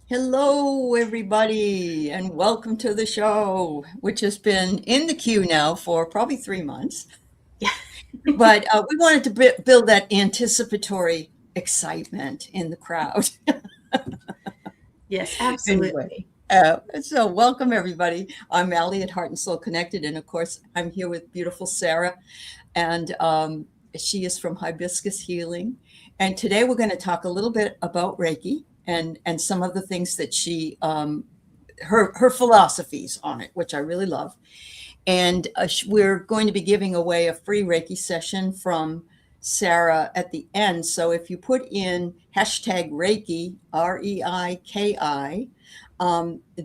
Hello, everybody, and welcome to the show, which has been in the queue now for probably 3 months. Yeah. But we wanted to build that anticipatory excitement in the crowd. Yes, Anyway, absolutely. so welcome, everybody. I'm Aley at Heart and Soul Connected, and of course, I'm here with beautiful Sara, and she is from Hibiscus Healing. And today we're going to talk a little bit about Reiki and some of the things that she her philosophies on it, which I really love. And we're going to be giving away a free Reiki session from Sara at the end. So if you put in hashtag Reiki, Reiki,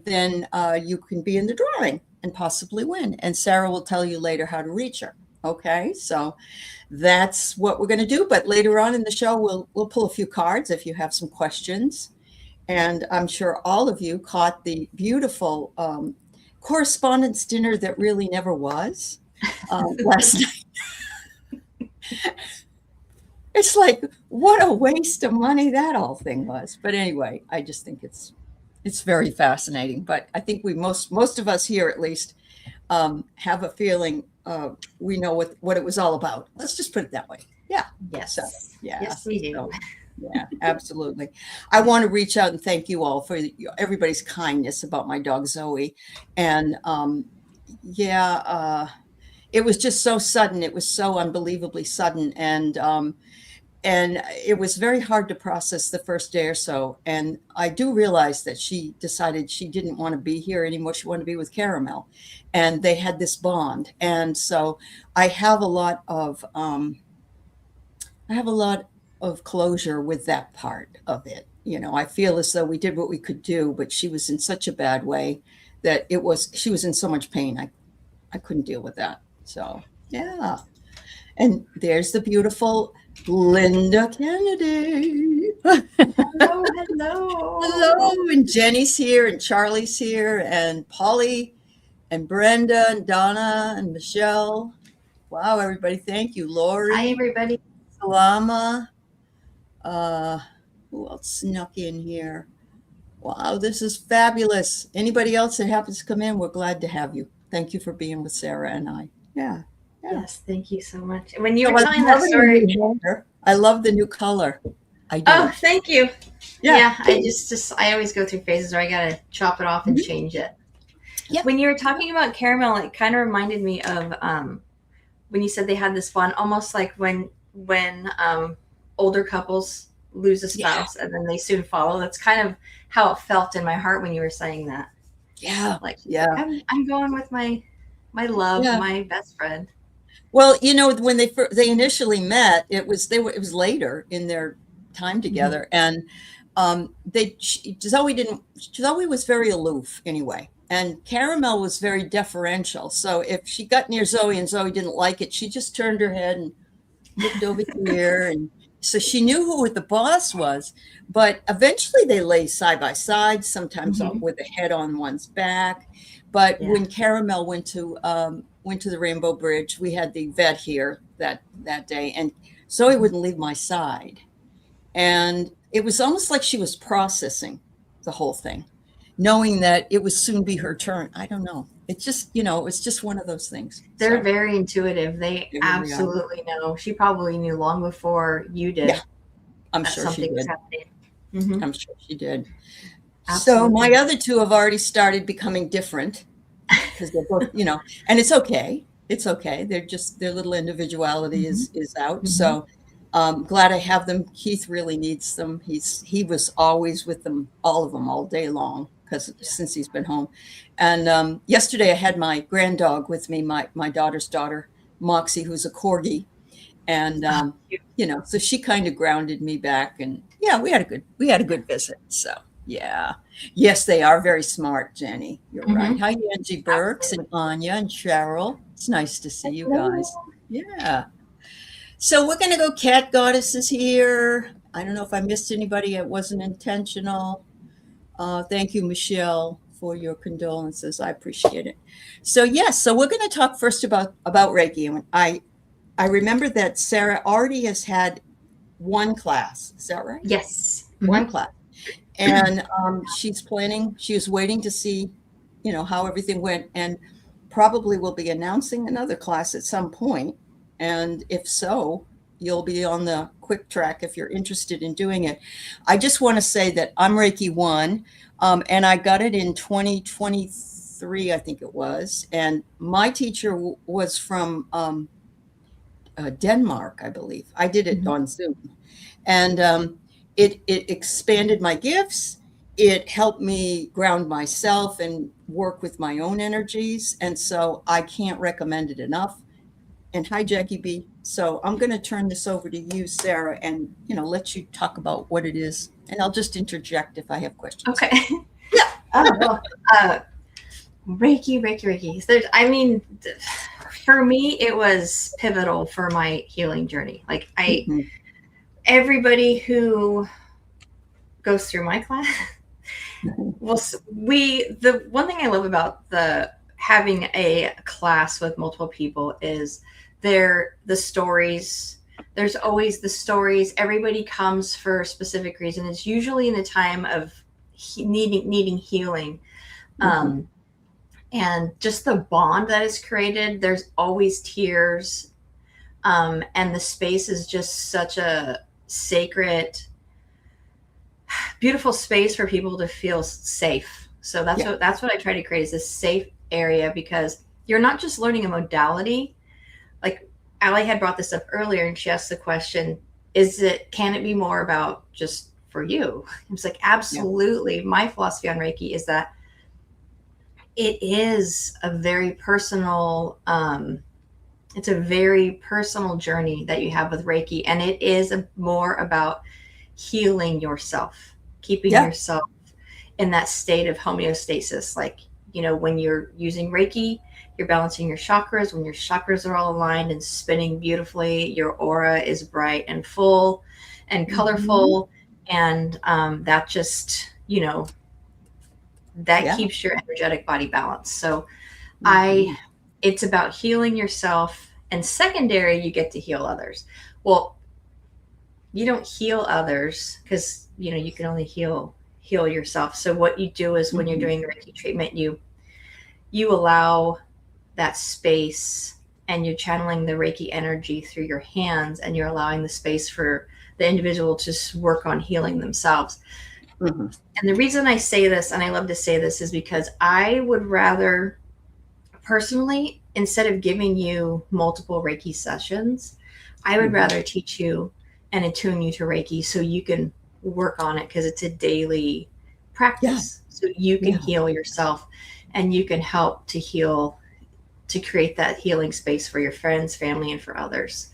then you can be in the drawing and possibly win. And Sara will tell you later how to reach her. Okay, so that's what we're going to do. But later on in the show, we'll pull a few cards if you have some questions. And I'm sure all of you caught the beautiful correspondence dinner that really never was last night. It's like, what a waste of money that whole thing was. But anyway, I just think it's very fascinating. But I think most of us here at least have a feeling we know what it was all about. Let's just put it that way. Yeah. Yes. So, yeah. Yes, we do. So, yeah, absolutely. I want to reach out and thank you all for everybody's kindness about my dog Zoe. And it was just so sudden. It was so unbelievably sudden. And it was very hard to process the first day or so. And I do realize that she decided she didn't want to be here anymore. She wanted to be with Caramel. And they had this bond. And so I have a lot of closure with that part of it. You know, I feel as though we did what we could do, but she was in such a bad way that she was in so much pain. I couldn't deal with that. So, yeah. And there's the beautiful Linda Kennedy. Hello, hello. Hello. And Jenny's here, and Charlie's here, and Polly, and Brenda, and Donna, and Michelle. Wow, everybody. Thank you. Lori. Hi, everybody. Salama. Who else snuck in here? Wow, this is fabulous. Anybody else that happens to come in, we're glad to have you. Thank you for being with Sara and I. Yeah. Yes, thank you so much. When you were telling that story, I love the new color. I do. Oh, thank you. Yeah. I always go through phases where I gotta chop it off and change it. Yeah. When you were talking about Caramel, it kind of reminded me of when you said they had this bond, almost like when older couples lose a spouse and then they soon follow. That's kind of how it felt in my heart when you were saying that. Yeah. Like, yeah, I'm going with my love, my best friend. Well, you know, when they initially met, it was later in their time together, and Zoe was very aloof anyway, and Caramel was very deferential. So if she got near Zoe and Zoe didn't like it, she just turned her head and looked over here, and so she knew who the boss was. But eventually they lay side by side, sometimes with the head on one's back. But when Caramel went to the Rainbow Bridge, we had the vet here that day, and Zoe wouldn't leave my side. And it was almost like she was processing the whole thing, knowing that it would soon be her turn. I don't know. It's just, it was just one of those things. They're very intuitive. They absolutely know. She probably knew long before you did. Yeah, I'm sure she did. I'm sure she did. Absolutely. So my other two have already started becoming different because they're both, and it's okay. It's okay. Their little individuality is out. So glad I have them. Keith really needs them. He was always with them, all of them, all day long, since he's been home. And yesterday I had my granddog with me, my daughter's daughter, Moxie, who's a corgi. And so she kind of grounded me back, and we had a good visit. So yes, they are very smart, Jenny. You're right. Hi, Angie Burks and Anya and Cheryl. It's nice to see you guys. Yeah. So we're gonna go. Cat Goddess is here. I don't know if I missed anybody. It wasn't intentional. Thank you, Michelle, for your condolences. I appreciate it. So so we're going to talk first about Reiki. I remember that Sara already has had one class. Is that right? Yes. One class. And she's planning, she was waiting to see, how everything went, and probably will be announcing another class at some point. And if so, you'll be on the quick track if you're interested in doing it. I just want to say that I'm Reiki 1, and I got it in 2023, I think it was. And my teacher was from Denmark, I believe. I did it on Zoom. And it expanded my gifts. It helped me ground myself and work with my own energies. And so I can't recommend it enough. And hi, Jackie B. So I'm going to turn this over to you, Sarah, and let you talk about what it is. And I'll just interject if I have questions. Okay. Yeah. Reiki. For me, it was pivotal for my healing journey. Like everybody who goes through my class, the one thing I love about having a class with multiple people is the stories. There's always the stories. Everybody comes for a specific reason. It's usually in a time of needing healing. And just the bond that is created, there's always tears. And the space is just such a sacred, beautiful space for people to feel safe. So that's what I try to create, is this safe area, because you're not just learning a modality. Like Aley had brought this up earlier, and she asked the question, can it be more about just for you? I was like, absolutely. Yeah. My philosophy on Reiki is that it is a very personal, it's a very personal journey that you have with Reiki. And it is more about healing yourself, keeping yourself in that state of homeostasis. Like, when you're using Reiki, you're balancing your chakras. When your chakras are all aligned and spinning beautifully, your aura is bright and full and colorful. And that just, that keeps your energetic body balanced. So it's about healing yourself, and secondary, you get to heal others. Well, you don't heal others because, you can only heal yourself. So what you do is when you're doing the Reiki treatment, you allow that space, and you're channeling the Reiki energy through your hands, and you're allowing the space for the individual to work on healing themselves. And the reason I say this, and I love to say this, is because I would rather, personally, instead of giving you multiple Reiki sessions, I would rather teach you and attune you to Reiki so you can work on it, because it's a daily practice. So you can heal yourself, and you can help to heal, to create that healing space for your friends, family, and for others.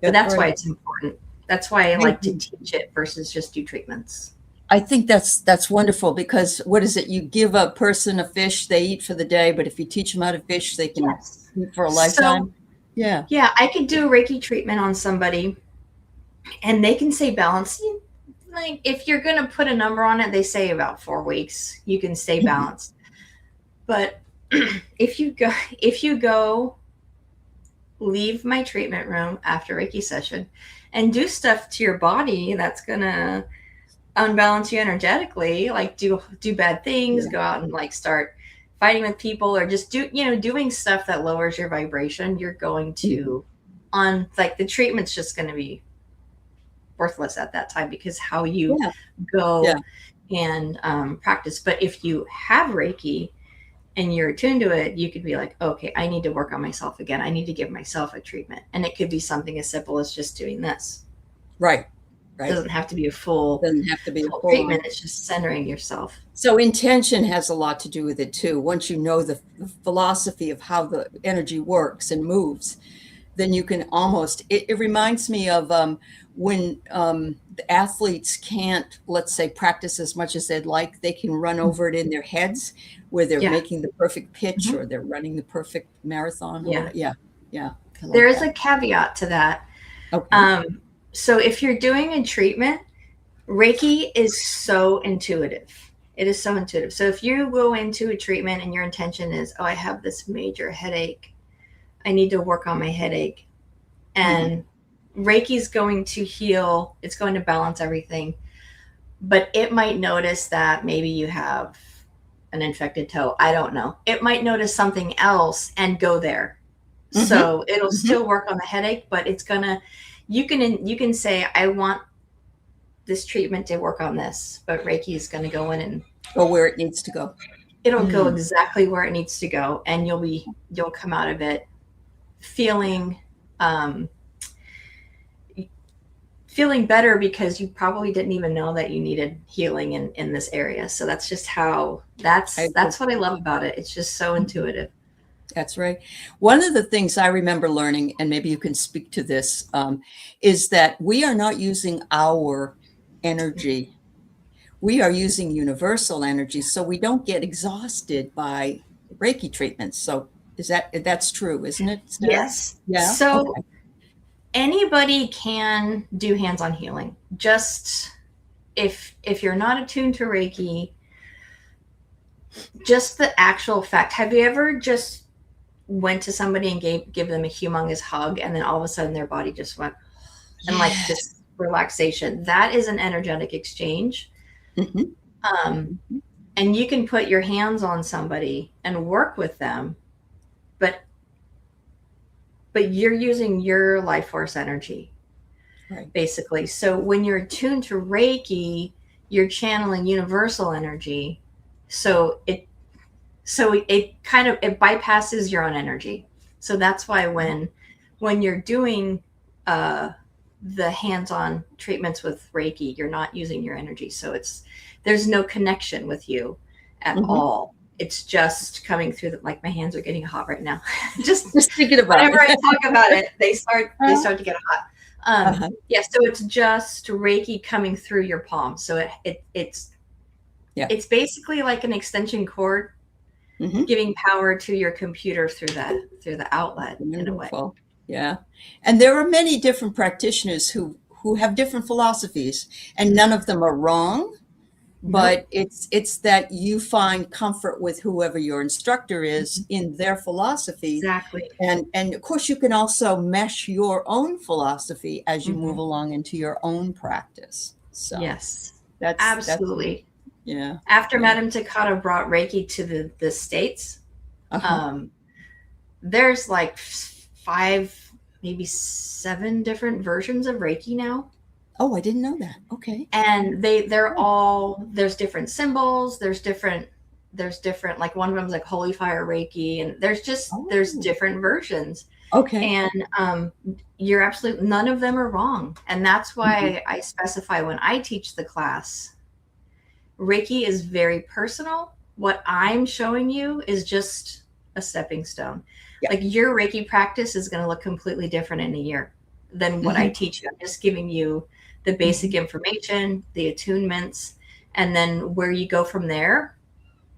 But that's why it's important. That's why I like to teach it versus just do treatments. I think that's wonderful, because what is it? You give a person a fish, they eat for the day, but if you teach them how to fish, they can eat for a lifetime. So, I could do a Reiki treatment on somebody, and they can say balanced. Like, if you're going to put a number on it, they say about 4 weeks, you can stay balanced. But if you go leave my treatment room after Reiki session and do stuff to your body that's going to unbalance you energetically, like do bad things, go out and like start fighting with people, or just doing stuff that lowers your vibration, you're going to the treatment's just going to be worthless at that time, because how you go and practice. But if you have Reiki and you're attuned to it, you could be like, okay, I need to work on myself again. I need to give myself a treatment. And it could be something as simple as just doing this. Right. It doesn't have to be a full treatment. It's just centering yourself. So intention has a lot to do with it too. Once you know the philosophy of how the energy works and moves, then you can it reminds me of when the athletes can't, let's say, practice as much as they'd like, they can run over it in their heads, where they're making the perfect pitch, or they're running the perfect marathon. There is a caveat to that. Okay. So if you're doing a treatment, Reiki is so intuitive. It is so intuitive. So if you go into a treatment and your intention is, I have this major headache, I need to work on my headache, and Reiki is going to heal, it's going to balance everything. but it might notice that maybe you have an infected toe. I don't know. It might notice something else and go there. Mm-hmm. So it'll Mm-hmm. still work on the headache, but it's gonna, you can say, I want this treatment to work on this, but Reiki is going to go in and go where it needs to go. It'll go exactly where it needs to go, and you'll come out of it feeling feeling better, because you probably didn't even know that you needed healing in this area. So that's just how that's what I love about it. It's just so intuitive. That's right. One of the things I remember learning, and maybe you can speak to this, is that we are not using our energy. We are using universal energy, so we don't get exhausted by Reiki treatments. So that's true, isn't it, Sarah? Yes. Yeah. So okay. Anybody can do hands-on healing. Just if you're not attuned to Reiki, just the actual fact. Have you ever just went to somebody and give them a humongous hug, and then all of a sudden their body just went, and like this relaxation? That is an energetic exchange. Mm-hmm. And you can put your hands on somebody and work with them, but you're using your life force energy, right, basically. So when you're attuned to Reiki, you're channeling universal energy. So it kind of, it bypasses your own energy. So that's why when you're doing the hands-on treatments with Reiki, you're not using your energy. So there's no connection with you at all. It's just coming through like my hands are getting hot right now. just thinking about whenever I talk about it, they start to get hot. Yeah, so it's just Reiki coming through your palm. So it's basically like an extension cord, giving power to your computer through the outlet. Wonderful. In a way. Yeah. And there are many different practitioners who have different philosophies, and none of them are wrong, but it's that you find comfort with whoever your instructor is in their philosophy. Exactly. And of course you can also mesh your own philosophy as you move along into your own practice. So yes, that's absolutely. Yeah. After Madame Takata brought Reiki to the States, there's like 5, maybe 7 different versions of Reiki now. Oh, I didn't know that. Okay. And they're all, there's different symbols, there's different, like one of them's like Holy Fire Reiki, and there's different versions. Okay. And you're absolutely, none of them are wrong. And that's why I specify when I teach the class, Reiki is very personal. What I'm showing you is just a stepping stone. Yeah. Like your Reiki practice is going to look completely different in a year than what I teach you. I'm just giving you the basic information, the attunements, and then where you go from there,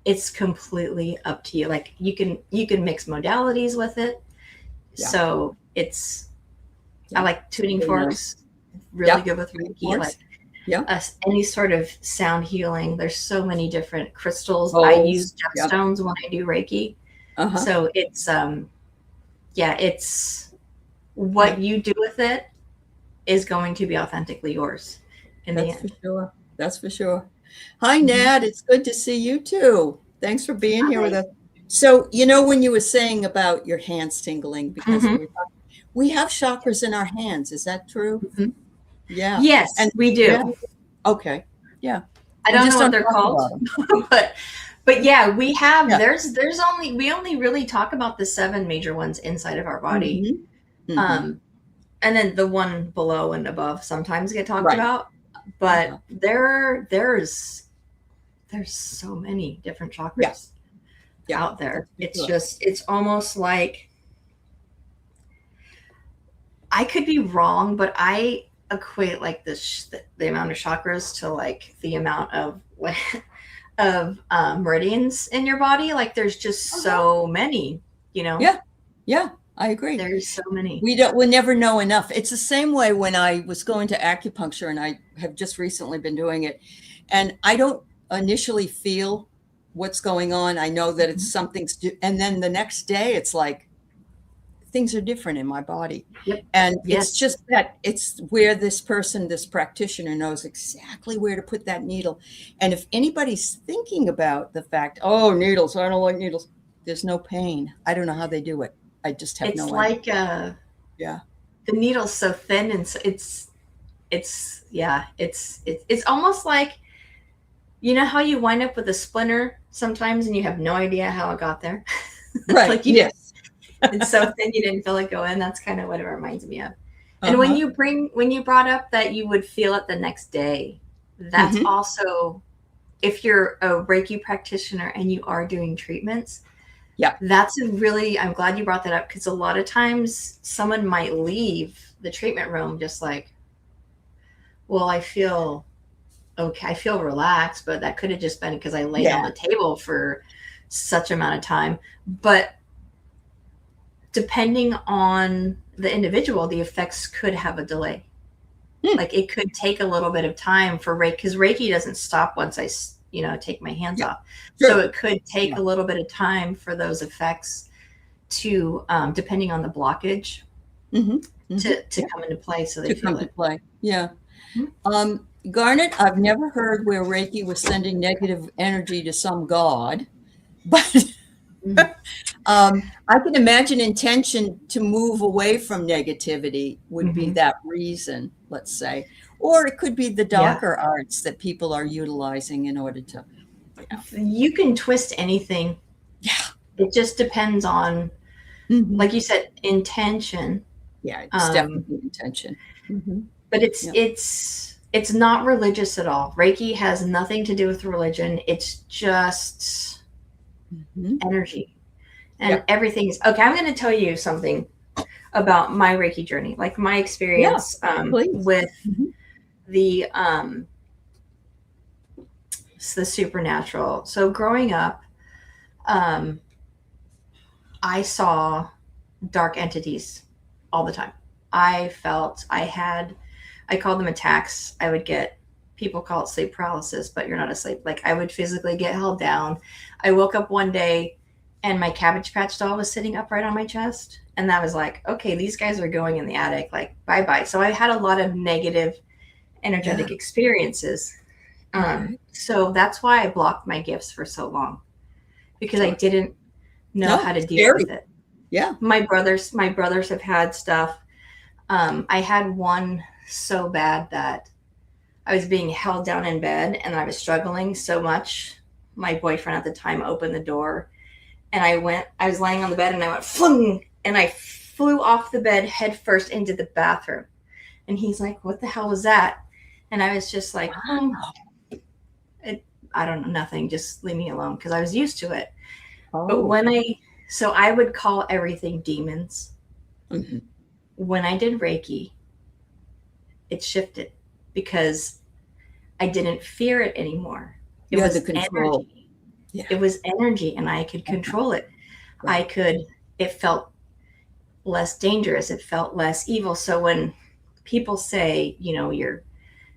it's completely up to you. Like you can mix modalities with it. Yeah. So I like tuning forks, really good with Reiki. Like any sort of sound healing. There's so many different crystals. I use gemstones when I do Reiki. So it's it's what you do with it is going to be authentically yours in the end. For sure. That's for sure. Hi, Nat. It's good to see you too. Thanks for being here with us. So, when you were saying about your hands tingling, because we have chakras in our hands. Is that true? Yeah. Yes, and we do. Yeah. Okay. Yeah. I don't know what they're called, but yeah, we have, we only really talk about the 7 major ones inside of our body. And then the one below and above sometimes get talked about, but there's so many different chakras out there. It's just, it's almost like, I could be wrong, but I equate like the amount of chakras to like the amount of meridians in your body. Like there's just so many, Yeah, I agree. There's so many. We never know enough. It's the same way when I was going to acupuncture, and I have just recently been doing it, and I don't initially feel what's going on. I know that it's something, and then the next day it's like things are different in my body. Yep. And Yes. it's just that it's where this person, this practitioner knows exactly where to put that needle. And if anybody's thinking about the fact, oh, needles, I don't like needles, there's no pain. I don't know how they do it. I just have no idea. Yeah. The needle's so thin, and so it's almost like, you know how you wind up with a splinter sometimes and you have no idea how it got there? Right. Like yes. It's so thin you didn't feel it go in. That's kind of what it reminds me of. And when you brought up that you would feel it the next day, that's also, if you're a Reiki practitioner and you are doing treatments, that's I'm glad you brought that up, because a lot of times someone might leave the treatment room just like, well, I feel okay, I feel relaxed, but that could have just been because I laid on the table for such amount of time. But depending on the individual, the effects could have a delay. Like it could take a little bit of time for Reiki, because Reiki doesn't stop once I take my hands off. Sure. So it could take a little bit of time for those effects to, depending on the blockage, to come into play. So they feel it. Play. Yeah. Garnet, I've never heard where Reiki was sending negative energy to some god, but I can imagine intention to move away from negativity would be that reason, let's say. Or it could be the darker arts that people are utilizing in order to. You can twist anything. Yeah. It just depends on, like you said, intention. Yeah, it's definitely intention. But it's not religious at all. Reiki has nothing to do with religion. It's just energy. And everything's okay. I'm going to tell you something about my Reiki journey, like my experience with the supernatural. So growing up, I saw dark entities all the time. I called them attacks. I would get, people call it sleep paralysis, but you're not asleep. Like I would physically get held down. I woke up one day and my Cabbage Patch doll was sitting upright on my chest. And that was like, okay, these guys are going in the attic, like bye-bye. So I had a lot of negative energetic experiences. So that's why I blocked my gifts for so long, because I didn't know how to deal with it. Yeah. My brothers have had stuff. I had one so bad that I was being held down in bed and I was struggling so much. My boyfriend at the time opened the door and I was laying on the bed and I went flung, and I flew off the bed head first into the bathroom. And he's like, what the hell was that? And I was just like, I don't know, nothing. Just leave me alone, because I was used to it. But so I would call everything demons. When I did Reiki, it shifted because I didn't fear it anymore. It was energy. Yeah. It was energy, and I could control it. It felt less dangerous. It felt less evil. So when people say, you're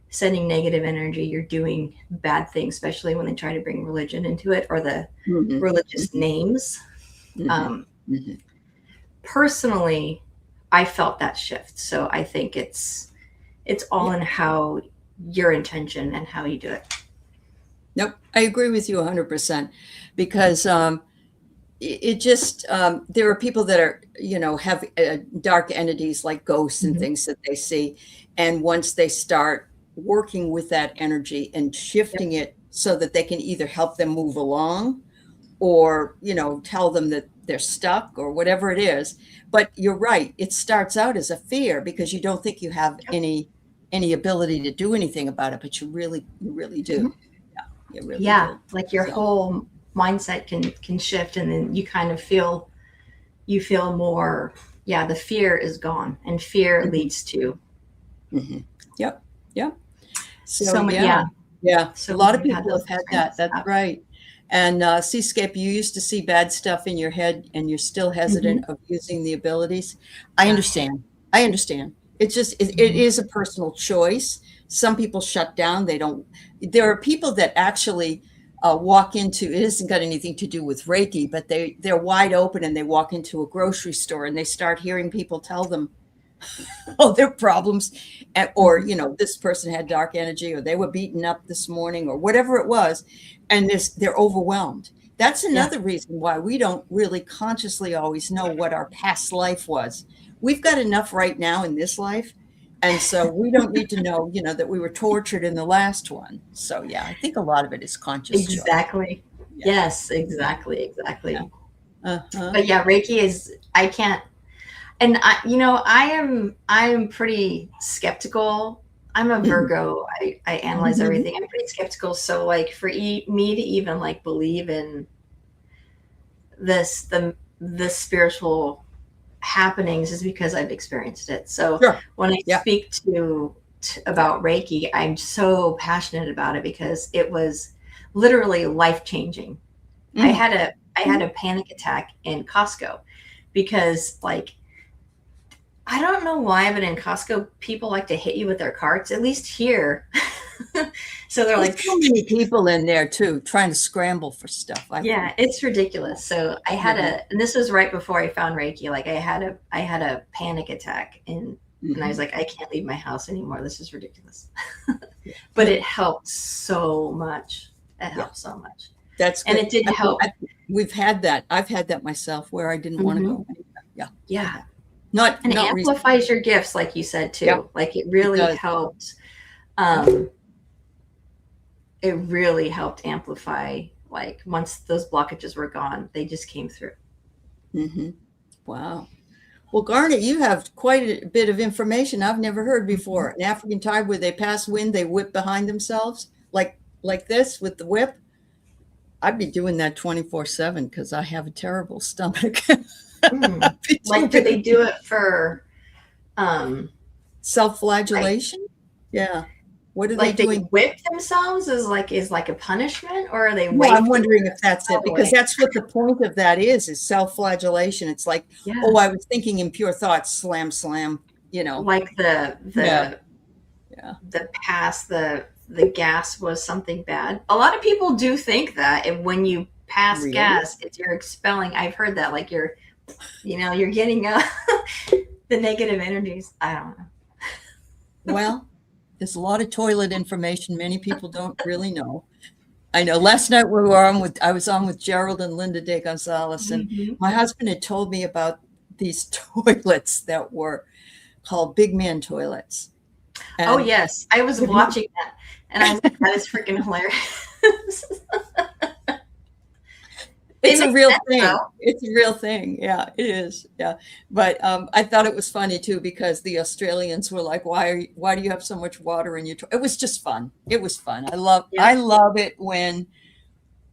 sending negative energy, you're doing bad things, especially when they try to bring religion into it, or the religious names. Personally, I felt that shift. So I think it's all in how your intention and how you do it. Nope. I agree with you 100%, because it just, there are people that are, have dark entities like ghosts and things that they see. And once they start working with that energy and shifting it so that they can either help them move along or, tell them that they're stuck or whatever it is. But you're right. It starts out as a fear because you don't think you have any ability to do anything about it, but you really do. Yeah, you really do. Like your whole mindset can shift, and then you kind of feel more, the fear is gone, and fear leads to. Yep. So So a lot of people have had that. That's right. And Seascape, you used to see bad stuff in your head and you're still hesitant of using the abilities. I understand. It's just, it is a personal choice. Some people shut down. There are people that actually walk into, it hasn't got anything to do with Reiki, but they're wide open and they walk into a grocery store and they start hearing people tell them, oh, their problems, or, this person had dark energy, or they were beaten up this morning, or whatever it was. And they're overwhelmed. That's another reason why we don't really consciously always know what our past life was. We've got enough right now in this life. And so we don't need to know, that we were tortured in the last one. So, yeah, I think a lot of it is conscious. Exactly. Yeah. Yes, exactly. Yeah. But yeah, Reiki is, I can't, and I am pretty skeptical. I'm a Virgo. I analyze everything. I'm pretty skeptical. So like for me to even like believe in the spiritual happenings is because I've experienced it. So when I speak about Reiki, I'm so passionate about it because it was literally life-changing. I had a panic attack in Costco because like, I don't know why, but in Costco, people like to hit you with their carts, at least here. So they're like, so many people in there too, trying to scramble for stuff. Yeah, it's ridiculous. So I had and this was right before I found Reiki. Like I had a panic attack and I was like, I can't leave my house anymore. This is ridiculous. But it helped so much. It helped so much. That's good. And it did help. We've had that. I've had that myself where I didn't want to go anywhere. Yeah. Not amplifies your gifts, like you said too. Yeah. Like it really helped. It really helped amplify. Like once those blockages were gone, they just came through. Wow. Well, Garnet, you have quite a bit of information I've never heard before. An African tribe where they pass wind, they whip behind themselves like this with the whip. I'd be doing that 24/7 because I have a terrible stomach. Like, do they do it for self-flagellation? Yeah. What are like they doing? They whip themselves is like a punishment, or are they? Well, I'm wondering if that's it, because that's what the point of that is self-flagellation. It's like, oh, I was thinking impure thoughts, slam, slam. Like the pass the gas was something bad. A lot of people do think that, and when you pass gas, you're expelling. I've heard that, like you're getting the negative energies. I don't know. Well, there's a lot of toilet information many people don't really know. I know. Last night I was on with Gerald and Linda de Gonzalez, and my husband had told me about these toilets that were called big man toilets. And oh yes, I was watching that, and I was like, that is freaking hilarious. It's a real thing. Though. It's a real thing. Yeah, it is. Yeah. But I thought it was funny too, because the Australians were like, why do you have so much water in your toilet? It was just fun. It was fun. I love it when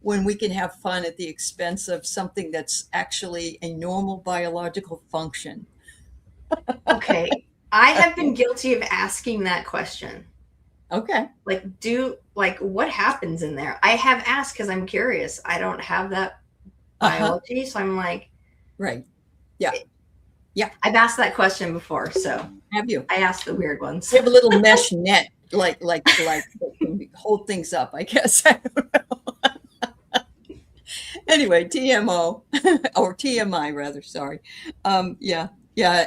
we can have fun at the expense of something that's actually a normal biological function. Okay. I have been guilty of asking that question. Okay. Like what happens in there? I have asked because I'm curious. I don't have that biology, so I'm like, right. Yeah. Yeah. I've asked that question before, so have you? I asked the weird ones. You have a little mesh net, like hold things up, I guess. I don't know. Anyway, TMO or TMI rather. Sorry. Yeah,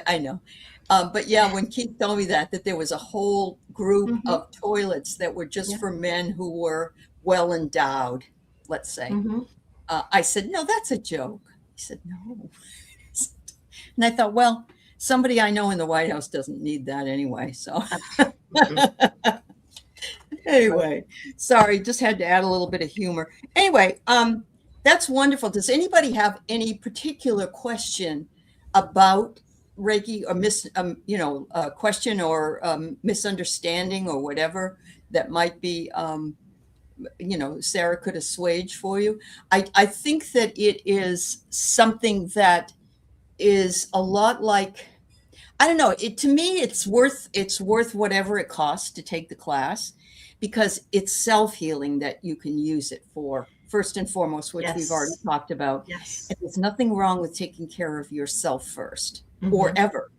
I know. But yeah, when Keith told me that there was a whole group of toilets that were just for men who were well endowed, let's say. I said, no, that's a joke. He said, no. And I thought, well, somebody I know in the White House doesn't need that anyway. So anyway, sorry, just had to add a little bit of humor. Anyway, that's wonderful. Does anybody have any particular question about Reiki, or a question or misunderstanding or whatever that might be, Sara could assuage for you? I think that it is something that is a lot like, I don't know, to me, it's worth whatever it costs to take the class, because it's self-healing that you can use it for, first and foremost, which we've already talked about. Yes. And there's nothing wrong with taking care of yourself first, or ever.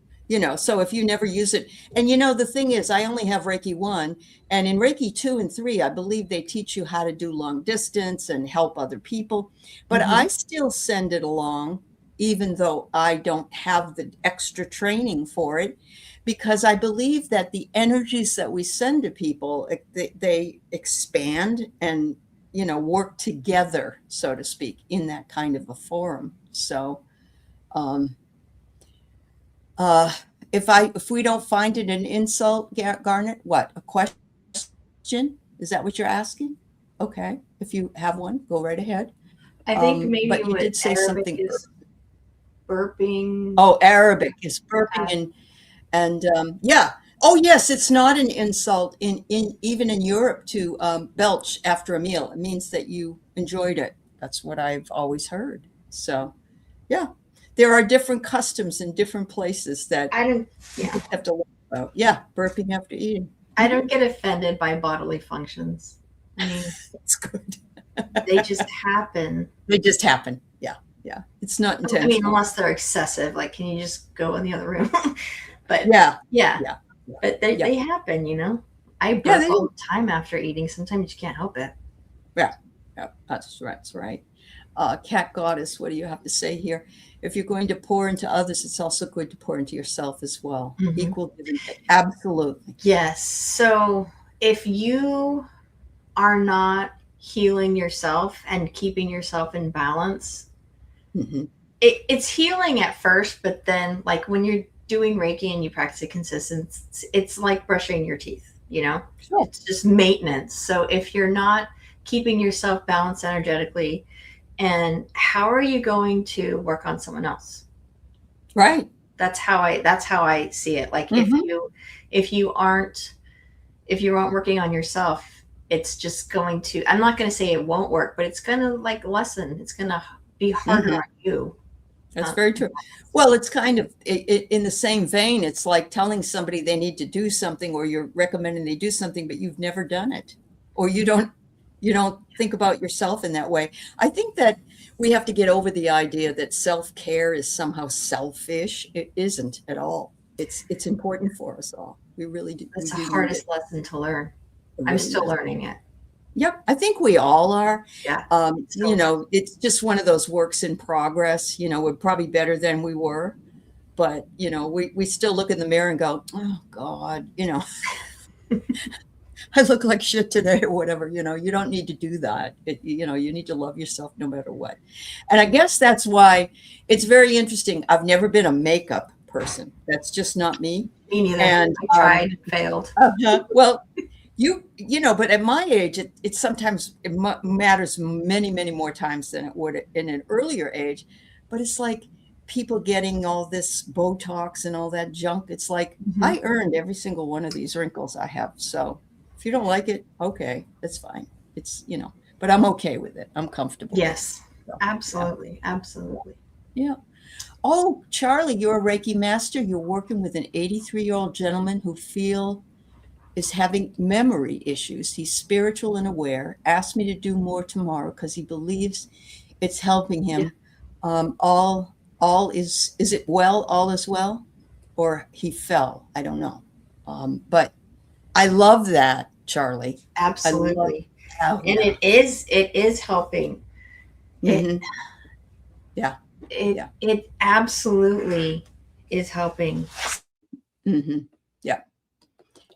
So if you never use it, and the thing is, I only have Reiki 1, and in Reiki 2 and 3, I believe they teach you how to do long distance and help other people, but I still send it along, even though I don't have the extra training for it, because I believe that the energies that we send to people, they expand and, work together, so to speak, in that kind of a forum. So, if we don't find it an insult, Garnet, what, a question? Is that what you're asking? Okay. If you have one, go right ahead. I think maybe but you what did say Arabic something. is burping. Oh, Arabic is burping and yeah. Oh yes, it's not an insult in even in Europe to belch after a meal. It means that you enjoyed it. That's what I've always heard. So, yeah. There are different customs in different places that I don't. you Yeah, have to learn about. Yeah, burping after eating. I don't get offended by bodily functions. I mean, That's good. they just happen. They just happen. Yeah, yeah. It's not I mean, intentional. unless they're excessive, like, can you just go in the other room? But Yeah, yeah, yeah. but Yeah. they happen, I burp Yeah, all the time after eating. Sometimes you can't help it. yeah, that's right. That's right. Cat Goddess, what do you have to say here? If you're going to pour into others, it's also good to pour into yourself as well. Equal give and take. Absolutely. Yes. So if you are not healing yourself and keeping yourself in balance, it's healing at first, but then, like, when you're doing Reiki and you practice it consistent, it's like brushing your teeth, Sure. It's just maintenance. So if you're not keeping yourself balanced energetically, and how are you going to work on someone else? Right. That's how I see it. Like, if you aren't working on yourself, it's just going to, I'm not going to say it won't work, but it's going to, like, lessen. It's going to be harder on you. That's very true. Well, it's kind of in the same vein. It's like telling somebody they need to do something, or you're recommending they do something, but you've never done it, or you don't think about yourself in that way. I think that we have to get over the idea that self-care is somehow selfish. It isn't at all. It's important for us all. We really do. That's the hardest lesson to learn. I'm still learning it. Yep, I think we all are. Yeah. It's just one of those works in progress. We're probably better than we were, but we still look in the mirror and go, oh God, I look like shit today or whatever. You don't need to do that. You need to love yourself no matter what. And I guess that's why it's very interesting. I've never been a makeup person. That's just not me. Me neither. And I tried, failed. Well, but at my age, it sometimes matters many, many more times than it would in an earlier age. But it's like people getting all this Botox and all that junk. It's like, I earned every single one of these wrinkles I have. So if you don't like it, okay, that's fine. It's, but I'm okay with it. I'm comfortable. Yes, so, absolutely. Yeah. Absolutely. Yeah. Oh, Charlie, you're a Reiki master. You're working with an 83-year-old gentleman who is having memory issues. He's spiritual and aware. Asked me to do more tomorrow because he believes it's helping him. Yeah. All is it well? All is well, or he fell? I don't know. But I love that, Charlie. Absolutely, and it is helping. It absolutely is helping. Yeah.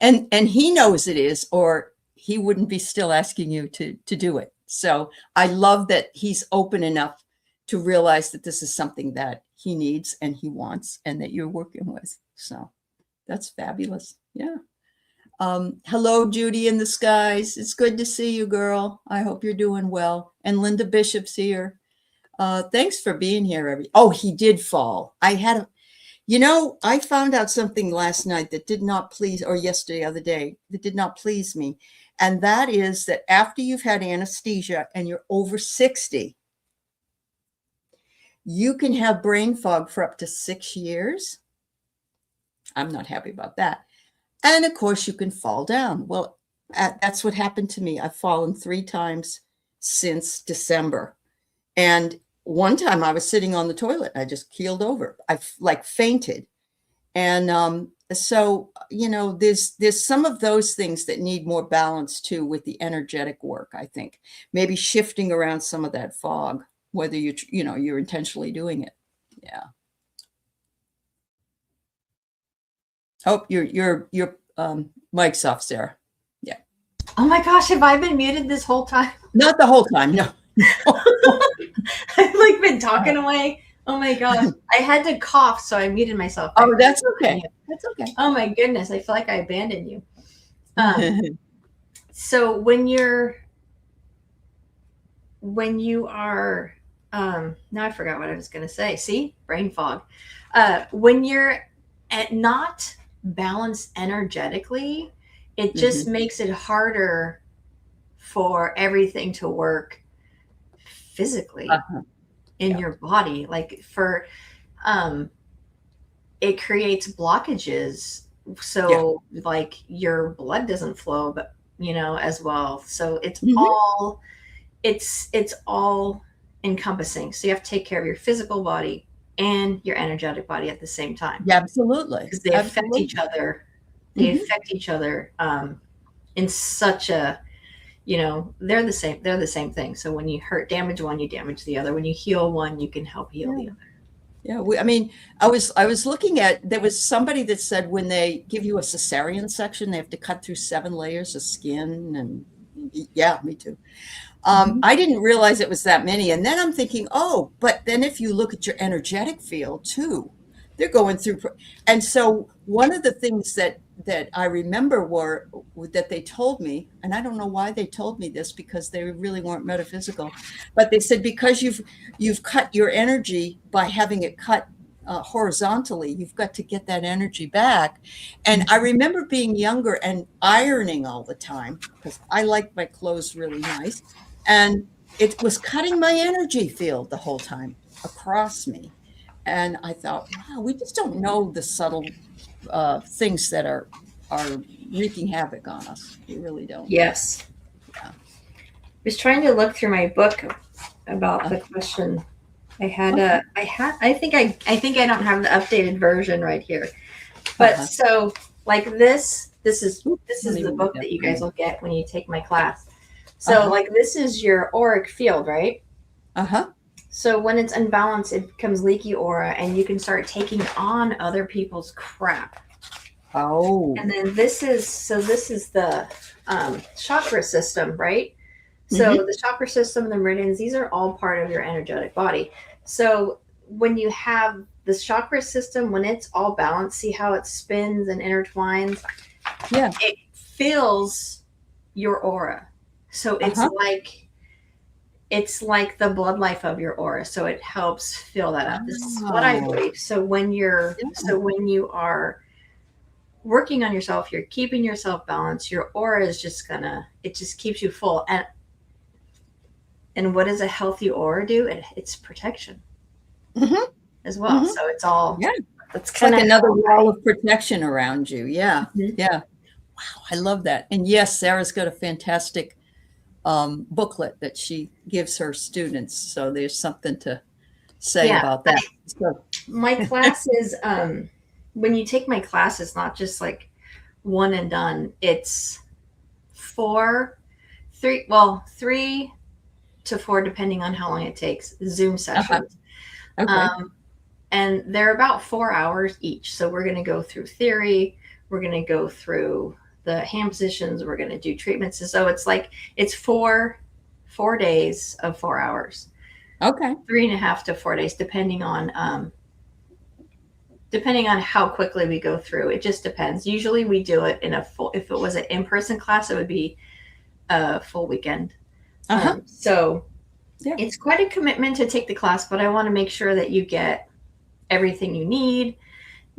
And he knows it is, or he wouldn't be still asking you to do it. So I love that he's open enough to realize that this is something that he needs and he wants and that you're working with. So that's fabulous. Yeah. Hello, Judy in the skies. It's good to see you, girl. I hope you're doing well. And Linda Bishop's here. Thanks for being here. Oh, he did fall. I found out something last night that did not please, or yesterday, other day, that did not please me. And that is that after you've had anesthesia and you're over 60, you can have brain fog for up to 6 years. I'm not happy about that. And of course, you can fall down. Well, that's what happened to me. I've fallen 3 times since December. And one time I was sitting on the toilet. I just keeled over. I fainted. And so, there's some of those things that need more balance too with the energetic work, I think. Maybe shifting around some of that fog, whether you're intentionally doing it. Yeah. Oh, your mic's off, Sarah. Yeah. Oh my gosh, have I been muted this whole time? Not the whole time, no. I've like been talking away. Oh my gosh. I had to cough, so I muted myself. Oh, that's okay. That's okay. Oh my goodness, I feel like I abandoned you. So when you are now I forgot what I was going to say. See, brain fog. When you're not balanced energetically, it just makes it harder for everything to work physically in your body. Like it creates blockages. So like your blood doesn't flow, but as well. So it's all, it's all encompassing. So you have to take care of your physical body and your energetic body at the same time. Yeah, absolutely. Because they affect each other. They affect each other in such a, they're the same thing. So when you damage one, you damage the other. When you heal one, you can help heal the other. Yeah, I was looking at, there was somebody that said when they give you a cesarean section, they have to cut through 7 layers of skin, and yeah, me too. I didn't realize it was that many. And then I'm thinking, but then if you look at your energetic field too, they're going through. And so one of the things that I remember were that they told me, and I don't know why they told me this because they really weren't metaphysical, but they said, because you've cut your energy by having it cut horizontally, you've got to get that energy back. And I remember being younger and ironing all the time because I liked my clothes really nice. And it was cutting my energy field the whole time across me. And I thought, wow, we just don't know the subtle things that are wreaking havoc on us. We really don't. Yes. Yeah. I was trying to look through my book about the question. I think I don't have the updated version right here. But so like this is the book that you guys will get when you take my class. So like this is your auric field, right? So when it's unbalanced, it becomes leaky aura, and you can start taking on other people's crap. Oh. And then this is the chakra system, right? So the chakra system, the meridians, these are all part of your energetic body. So when you have this chakra system, when it's all balanced, see how it spins and intertwines? Yeah. It fills your aura. So it's like the blood life of your aura. So it helps fill that up. This is what I believe. So when you are working on yourself, you're keeping yourself balanced, your aura is it just keeps you full. And what does a healthy aura do? It's protection as well. So it's all, it's kind of another wall of protection around you. Yeah. Yeah. Wow. I love that. And yes, Sarah's got a fantastic booklet that she gives her students. So there's something to say about that. My class is, when you take my class, it's not just like one and done. It's 3 to 4, depending on how long it takes, Zoom sessions. And they're about 4 hours each. So we're going to go through theory. We're going to go through the hand positions. We're going to do treatments. So it's 4 days of 4 hours. 3.5 to 4 days, depending on how quickly we go through. It just depends. Usually we do it if it was an in-person class, it would be a full weekend. So it's quite a commitment to take the class, but I want to make sure that you get everything you need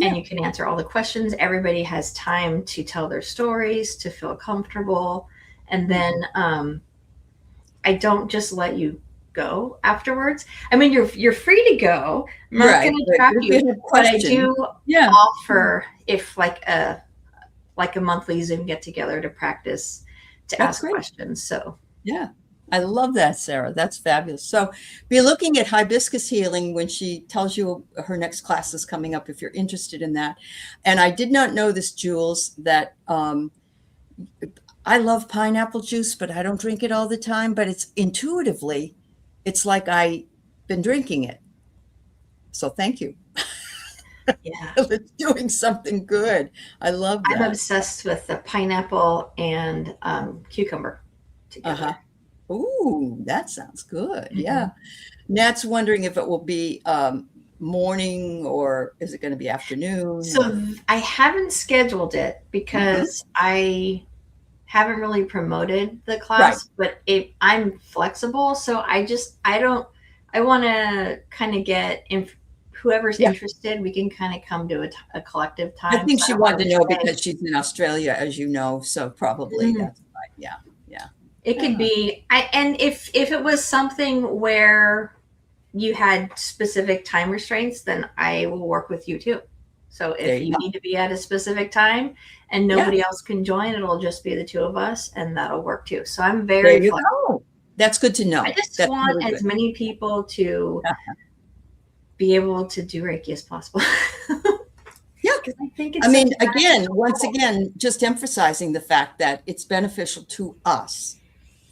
and you can answer all the questions. Everybody has time to tell their stories, to feel comfortable. And then I don't just let you go afterwards. I mean, you're free to go. I'm not going to trap you, but I do offer if like a monthly Zoom get together to practice, to ask questions. So yeah, I love that, Sarah. That's fabulous. So be looking at Hibiscus Healing when she tells you her next class is coming up, if you're interested in that. And I did not know this, Jules, that I love pineapple juice, but I don't drink it all the time. But it's intuitively, it's like I've been drinking it. So thank you. Yeah. It's doing something good. I love that. I'm obsessed with the pineapple and cucumber together. Ooh, that sounds good. Yeah. Nat's wondering if it will be morning or is it going to be afternoon? So I haven't scheduled it because I haven't really promoted the class, but I'm flexible. So I want to kind of get whoever's interested, we can kind of come to a collective time. I think she wanted to know because she's in Australia, as you know, so probably that's right. Yeah. Yeah. It could be, and if it was something where you had specific time restraints, then I will work with you too. So if you need to be at a specific time and nobody else can join, it'll just be the two of us, and that'll work too. So I'm very flexible. That's good to know. I just want as many people to be able to do Reiki as possible. Yeah, because I think it's. I mean, once again, just emphasizing the fact that it's beneficial to us.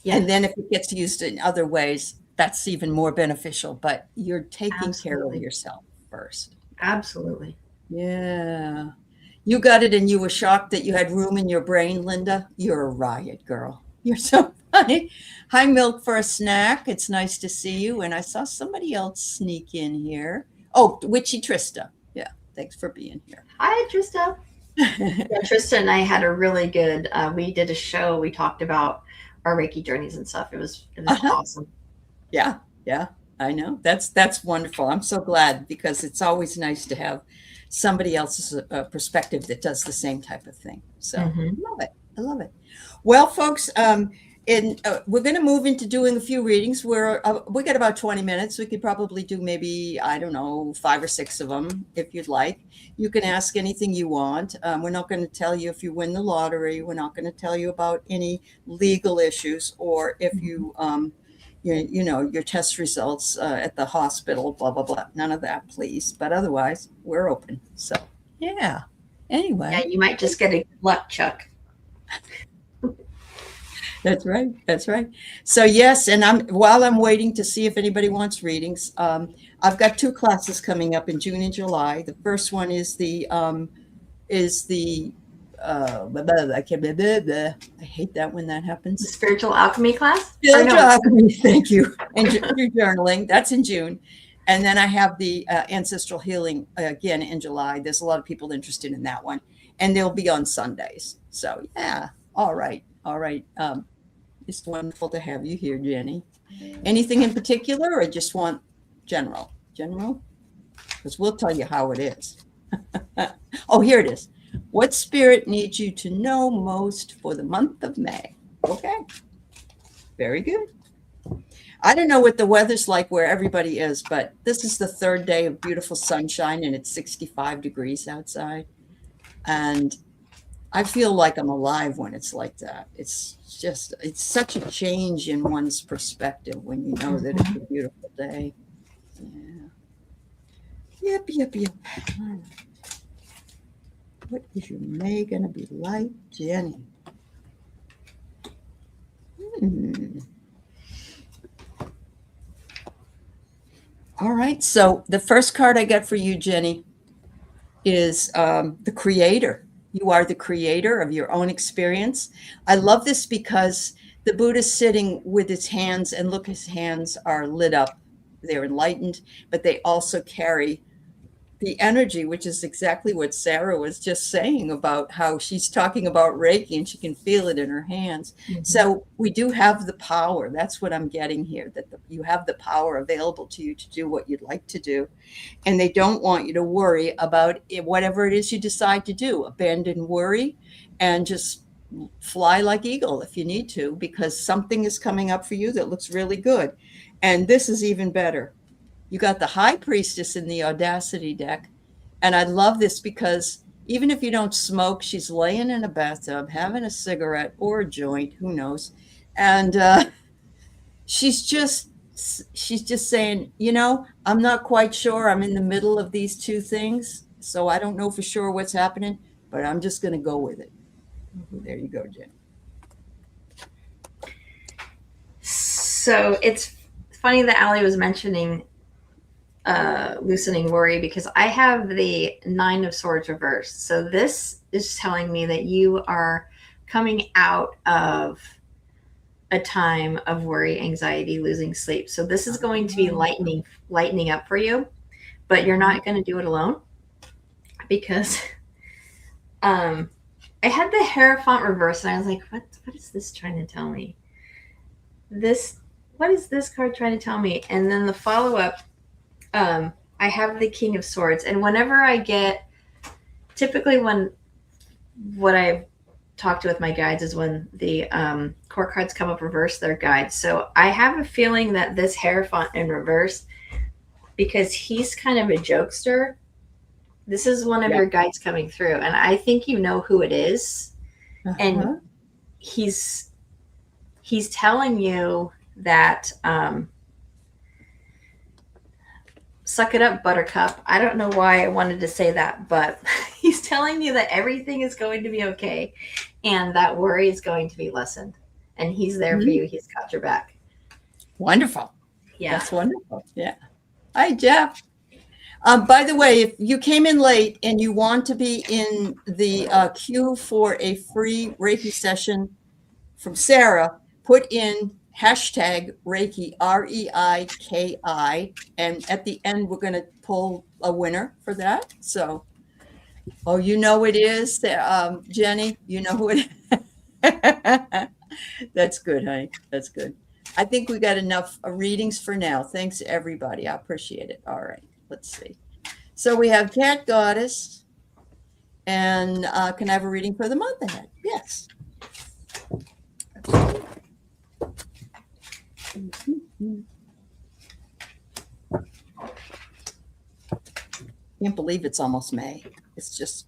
Yeah. And then if it gets used in other ways, that's even more beneficial. But you're taking care of yourself first. Absolutely. Yeah. You got it, and you were shocked that you had room in your brain, Linda. You're a riot, girl. You're so funny. Hi, Milk for a Snack. It's nice to see you. And I saw somebody else sneak in here. Oh, Witchy Trista. Yeah, thanks for being here. Hi, Trista. Trista and I had a really good, we did a show. We talked about our Reiki journeys and stuff. It was awesome. Yeah, yeah, I know. That's wonderful. I'm so glad because it's always nice to have somebody else's perspective that does the same type of thing. So I love it. I love it. Well, folks, we're going to move into doing a few readings. We got about 20 minutes. We could probably do maybe, I don't know, 5 or 6 of them if you'd like. You can ask anything you want. We're not going to tell you if you win the lottery. We're not going to tell you about any legal issues or if you, your test results at the hospital, blah, blah, blah. None of that, please. But otherwise, we're open. So, yeah. Anyway. Yeah, you might just get a luck chuck. That's right. That's right. So yes, and while I'm waiting to see if anybody wants readings, I've got 2 classes coming up in June and July. The first one is I hate that when that happens. The spiritual alchemy class? Spiritual alchemy, thank you. And journaling, that's in June. And then I have the ancestral healing again in July. There's a lot of people interested in that one. And they'll be on Sundays. So yeah, all right. All right. It's wonderful to have you here, Jenny. Anything in particular or just want general? General? Because we'll tell you how it is. Oh, here it is. What spirit needs you to know most for the month of May? Okay. Very good. I don't know what the weather's like where everybody is, but this is the 3rd day of beautiful sunshine and it's 65 degrees outside. And I feel like I'm alive when it's like that. It's such a change in one's perspective when you know that it's a beautiful day. Yeah. Yep. All right. What is your May going to be like, Jenny? All right. So the first card I got for you, Jenny, is the creator. You are the creator of your own experience. I love this because the Buddha's sitting with his hands, and look, his hands are lit up. They're enlightened, but they also carry the energy, which is exactly what Sara was just saying about how she's talking about Reiki and she can feel it in her hands. So we do have the power. That's what I'm getting here, that you have the power available to you to do what you'd like to do. And they don't want you to worry about whatever it is you decide to do. Abandon worry and just fly like eagle if you need to, because something is coming up for you that looks really good. And this is even better. You got the High Priestess in the Audacity deck. And I love this because even if you don't smoke, she's laying in a bathtub, having a cigarette or a joint, who knows. And she's just saying, I'm not quite sure. I'm in the middle of these two things, so I don't know for sure what's happening, but I'm just going to go with it. There you go, Jen. So it's funny that Aley was mentioning loosening worry, because I have the Nine of Swords reversed. So this is telling me that you are coming out of a time of worry, anxiety, losing sleep. So this is going to be lightening up for you, but you're not going to do it alone, because I had the Hierophant reverse, and I was like, what is this trying to tell me? What is this card trying to tell me? And then the follow-up, I have the King of Swords. And whenever I get, typically what I've talked with my guides is when the court cards come up reverse, their guides. So I have a feeling that this Hierophant in reverse, because he's kind of a jokester, this is one of your guides coming through. And I think you know who it is. And he's telling you that suck it up, buttercup. I don't know why I wanted to say that, but he's telling you that everything is going to be okay, and that worry is going to be lessened, and he's there for you. He's got your back. Wonderful. Yeah, that's wonderful. Yeah. Hi, Jeff. By the way, if you came in late and you want to be in the queue for a free Reiki session from Sara, put in hashtag Reiki, REIKI, and at the end we're going to pull a winner for that. So, you know it is, Jenny. You know who it is. That's good, honey. That's good. I think we got enough readings for now. Thanks, everybody. I appreciate it. All right, let's see. So we have Cat Goddess, and can I have a reading for the month ahead? Yes. Can't believe it's almost May. It's just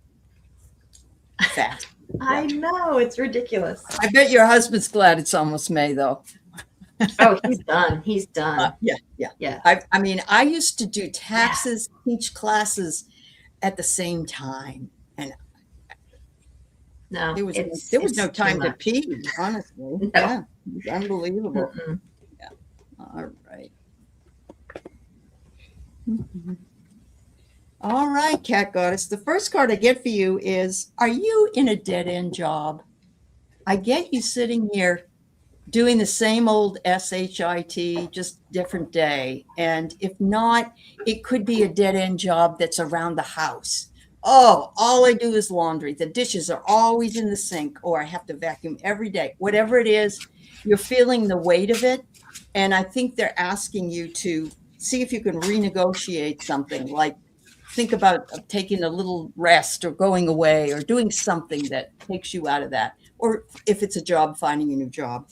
fast. I know, it's ridiculous. I bet your husband's glad it's almost May, though. Oh, he's done. He's done. Yeah. I mean, I used to do taxes, teach classes at the same time, and no, there was no time to pee. Honestly, no. Yeah, it was unbelievable. Mm-mm. Yeah. All right. All right, Cat Goddess. The first card I get for you is, are you in a dead-end job? I get you sitting here doing the same old SHIT, just different day. And if not, it could be a dead-end job that's around the house. Oh, all I do is laundry. The dishes are always in the sink, or I have to vacuum every day. Whatever it is, you're feeling the weight of it. And I think they're asking you to see if you can renegotiate something, like think about taking a little rest or going away or doing something that takes you out of that. Or if it's a job, finding a new job.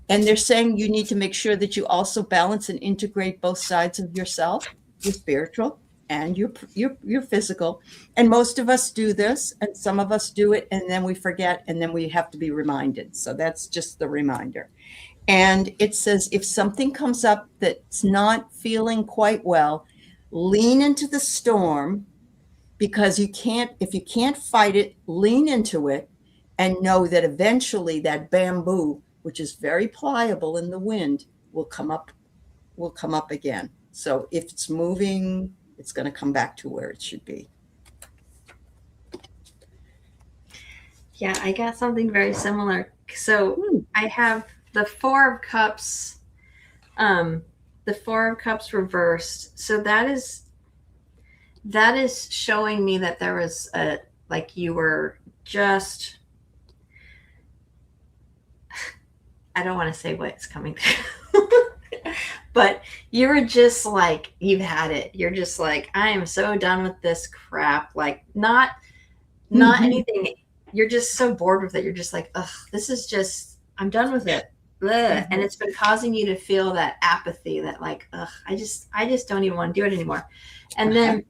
And they're saying you need to make sure that you also balance and integrate both sides of yourself, your spiritual and your physical. And most of us do this, and some of us do it, and then we forget, and then we have to be reminded. So that's just the reminder. And it says, if something comes up that's not feeling quite well, lean into the storm, because if you can't fight it, lean into it and know that eventually that bamboo, which is very pliable in the wind, will come up again. So if it's moving, it's going to come back to where it should be. Yeah, I got something very similar. So I have the Four of Cups, the Four of Cups reversed. So that is showing me that there was you were just, I don't want to say what's coming through, but you were just like, you've had it. You're just like, I am so done with this crap. Like not anything. You're just so bored with it. You're just like, ugh, this is just, I'm done with it. And it's been causing you to feel that apathy, that like, ugh, I just don't even want to do it anymore. And then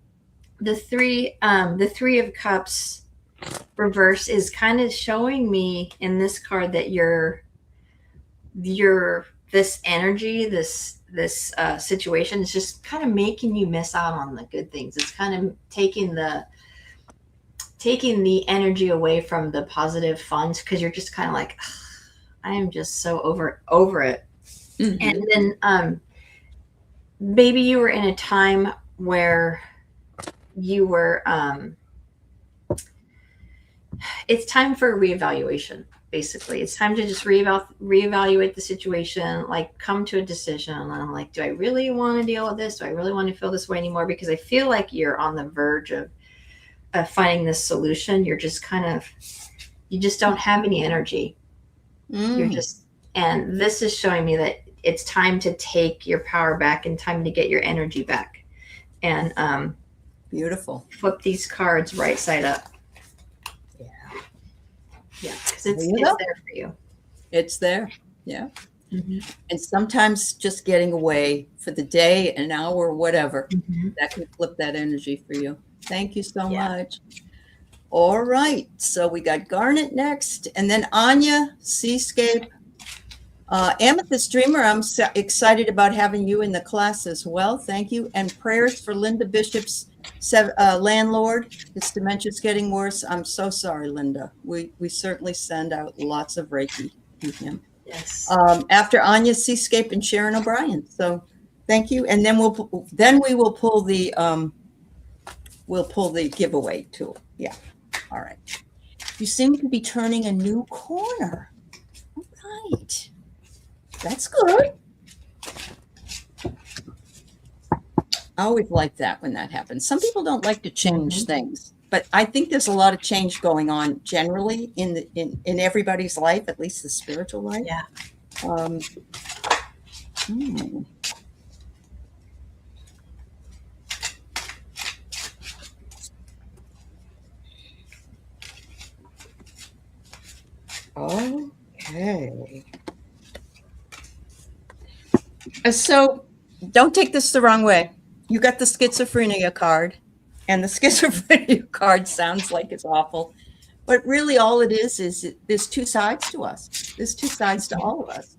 the three of Cups reverse is kind of showing me in this card that you're this energy, this situation is just kind of making you miss out on the good things. It's kind of taking the energy away from the positive fun, because you're just kind of like, I am just so over it. Mm-hmm. And then maybe you were in a time where you were it's time for a reevaluation. Basically, it's time to just reevaluate the situation, like come to a decision. And I'm like, do I really want to deal with this? Do I really want to feel this way anymore? Because I feel like you're on the verge of finding this solution. You're just you just don't have any energy. You're just, and this is showing me that it's time to take your power back and time to get your energy back. And beautiful. Flip these cards right side up. Yeah, because it's there for you. It's there. Yeah. Mm-hmm. And sometimes just getting away for the day, an hour, whatever, that can flip that energy for you. Thank you so much. All right. So we got Garnet next, and then Anya, Seascape. Amethyst Dreamer, I'm excited about having you in the class as well. Thank you. And prayers for Linda Bishop's landlord. His dementia's getting worse. I'm so sorry, Linda. We certainly send out lots of Reiki to him. Yes. After Anya, Seascape, and Sharon O'Brien. So thank you. And then we will pull the giveaway tool. Yeah. All right. You seem to be turning a new corner. All right. That's good. I always like that when that happens. Some people don't like to change things, but I think there's a lot of change going on generally in everybody's life, at least the spiritual life. Yeah. Okay. So don't take this the wrong way. You got the schizophrenia card, and the schizophrenia card sounds like it's awful, but really all it is there's two sides to us. There's two sides to all of us.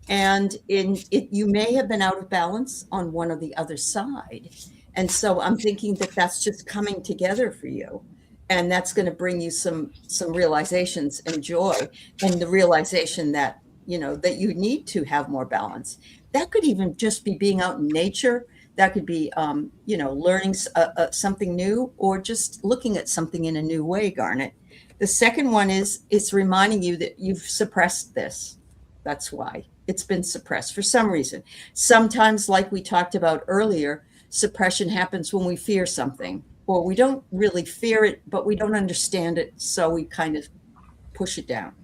And you may have been out of balance on one or the other side. And so I'm thinking that that's just coming together for you. And that's going to bring you some realizations and joy, and the realization that, that you need to have more balance. That could even just be being out in nature. That could be, learning something new, or just looking at something in a new way, Garnet. The second one is it's reminding you that you've suppressed this. That's why it's been suppressed for some reason. Sometimes, like we talked about earlier, suppression happens when we fear something, or we don't really fear it, but we don't understand it. So we kind of push it down.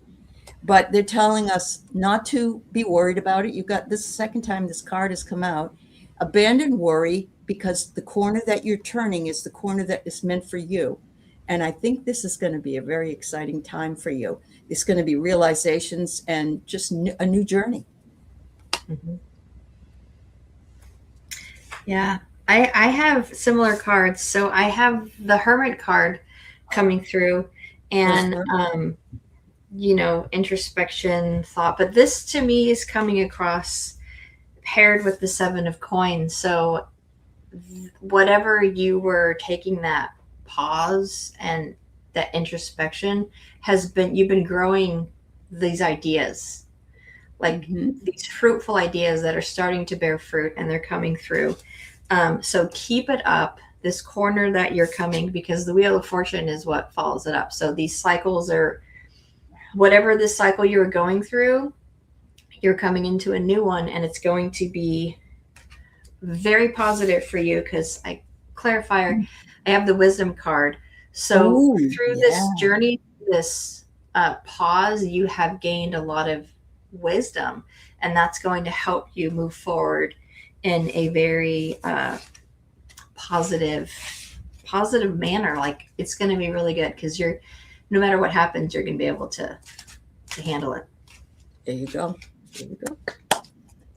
But they're telling us not to be worried about it. You've got this second time this card has come out. Abandon worry, because the corner that you're turning is the corner that is meant for you. And I think this is going to be a very exciting time for you. It's going to be realizations and just a new journey. Mm-hmm. Yeah, I have similar cards. So I have the Hermit card coming through, and introspection, thought. But this to me is coming across paired with the Seven of Coins. So whatever you were taking that pause and that introspection you've been growing these ideas, like these fruitful ideas that are starting to bear fruit, and they're coming through. So keep it up, this corner that you're coming, because the Wheel of Fortune is what follows it up. So these cycles are, whatever this cycle you were going through, you're coming into a new one, and it's going to be very positive for you, because I have the Wisdom card. So through this journey, this pause, you have gained a lot of wisdom, and that's going to help you move forward in a very positive manner. Like, it's going to be really good, because no matter what happens, you're going to be able to handle it. There you go.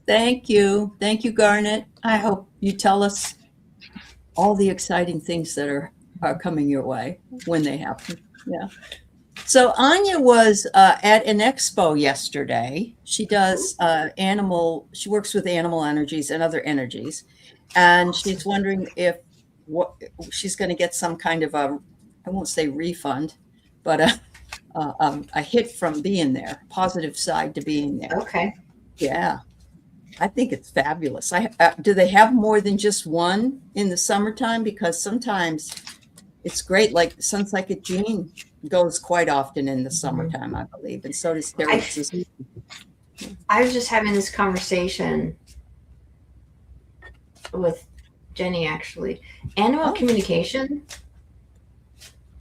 Thank you, Garnet. I hope you tell us all the exciting things that are coming your way when they happen. Yeah. So Anya was at an expo yesterday. She does she works with animal energies and other energies. And she's wondering if what she's going to get some kind of I won't say refund, but a hit from being there, positive side to being there. Okay. Yeah. I think it's fabulous. Do they have more than just one in the summertime? Because sometimes it's great. Like Sun Psychic Jean goes quite often in the summertime, I believe, and so does Terry. I was just having this conversation with Jenny, actually. Animal communication,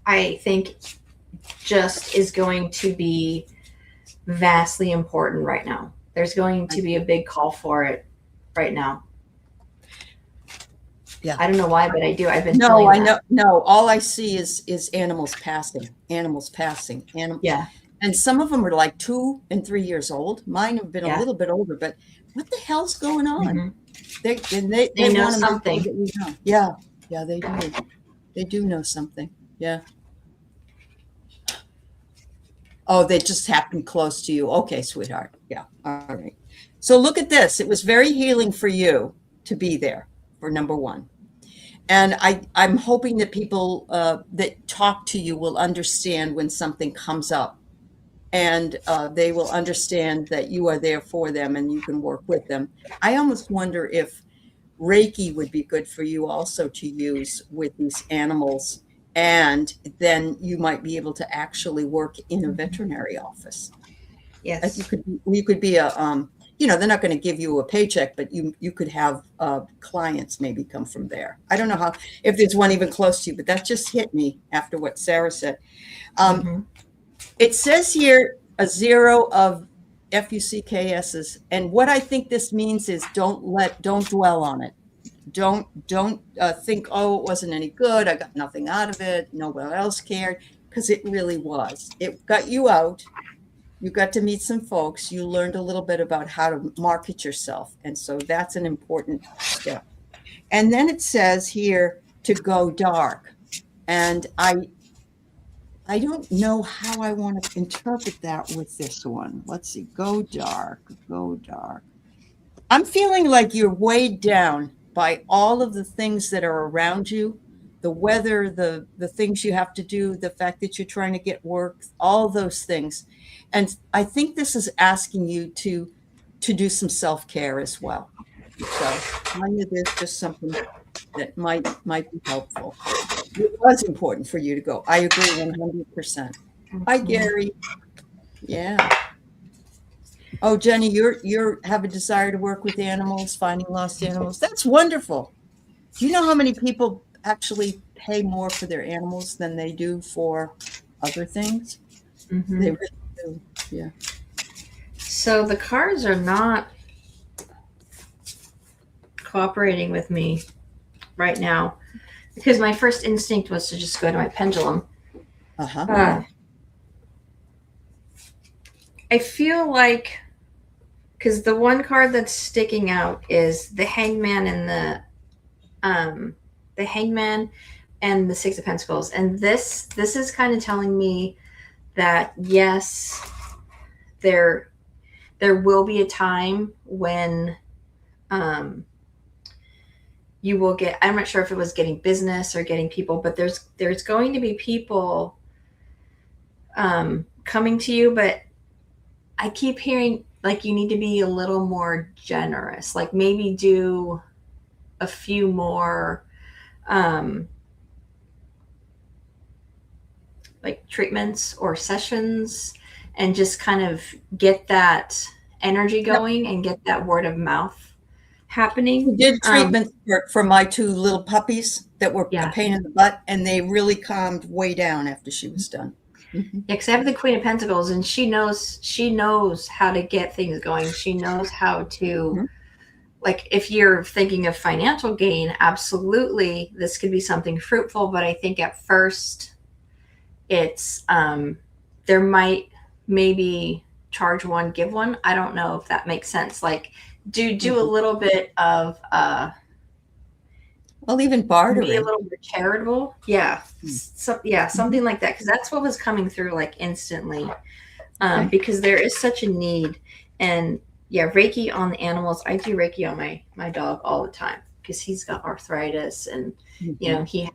I think, just is going to be vastly important right now. There's going to be a big call for it right now. Yeah. I don't know why, but I do. I've been No, all I see is animals passing. Yeah. And some of them are like 2 and 3 years old. Mine have been a little bit older, but what the hell's going on? They know something. Know. Yeah, they do. They do know something. Yeah. Oh, they just happened close to you. Okay, sweetheart. Yeah. All right. So look at this. It was very healing for you to be there, for number one. And I'm hoping that people that talk to you will understand when something comes up, and they will understand that you are there for them and you can work with them. I almost wonder if Reiki would be good for you also to use with these animals, and then you might be able to actually work in a veterinary office. Yes. You could be a they're not going to give you a paycheck, but you could have clients maybe come from there. I don't know if there's one even close to you, but that just hit me after what Sara said. It says here a 0 of FUCKS's, and what I think this means is don't dwell on it. Don't think, oh, it wasn't any good, I got nothing out of it, nobody else cared, because it really was. It got you out. You got to meet some folks. You learned a little bit about how to market yourself. And so that's an important step. And then it says here to go dark. And I don't know how I want to interpret that with this one. Let's see. Go dark. I'm feeling like you're weighed down by all of the things that are around you, the weather, the things you have to do, the fact that you're trying to get work, all those things. And I think this is asking you to do some self-care as well. So there's just something that might be helpful. It was important for you to go. I agree 100%. Hi, Gary. Yeah. Oh, Jenny, you have a desire to work with animals, finding lost animals. That's wonderful. Do you know how many people actually pay more for their animals than they do for other things? They really do. Yeah. So the cards are not cooperating with me right now, because my first instinct was to just go to my pendulum. I feel like, because the one card that's sticking out is the Hangman and the Hangman and the Six of Pentacles, and this is kind of telling me that yes, there will be a time when you will get, I'm not sure if it was getting business or getting people, but there's going to be people coming to you, but I keep hearing like you need to be a little more generous, like maybe do a few more like treatments or sessions, and just kind of get that energy going and get that word of mouth happening. We did treatment for my 2 little puppies that were a pain in the butt, and they really calmed way down after she was done. Yeah, because I have the Queen of Pentacles, and she knows how to get things going. She knows how to, like, if you're thinking of financial gain, absolutely, this could be something fruitful. But I think at first, it's there might maybe charge one, give one. I don't know if that makes sense. Like, do a little bit of Well, even be a bartering. little more charitable. Yeah. Something like that. Because that's what was coming through like instantly. Okay. Because there is such a need. And yeah, Reiki on the animals. I do Reiki on my dog all the time because he's got arthritis and he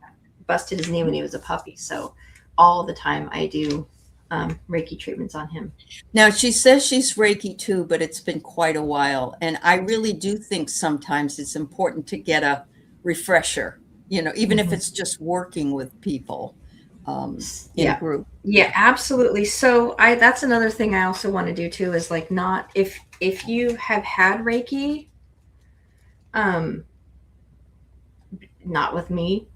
busted his knee when he was a puppy. So all the time I do Reiki treatments on him. Now, she says she's Reiki too, but it's been quite a while. And I really do think sometimes it's important to get a refresher, even if it's just working with people in a group. Yeah, absolutely. So that's another thing I also want to do too is like not if you have had Reiki, not with me,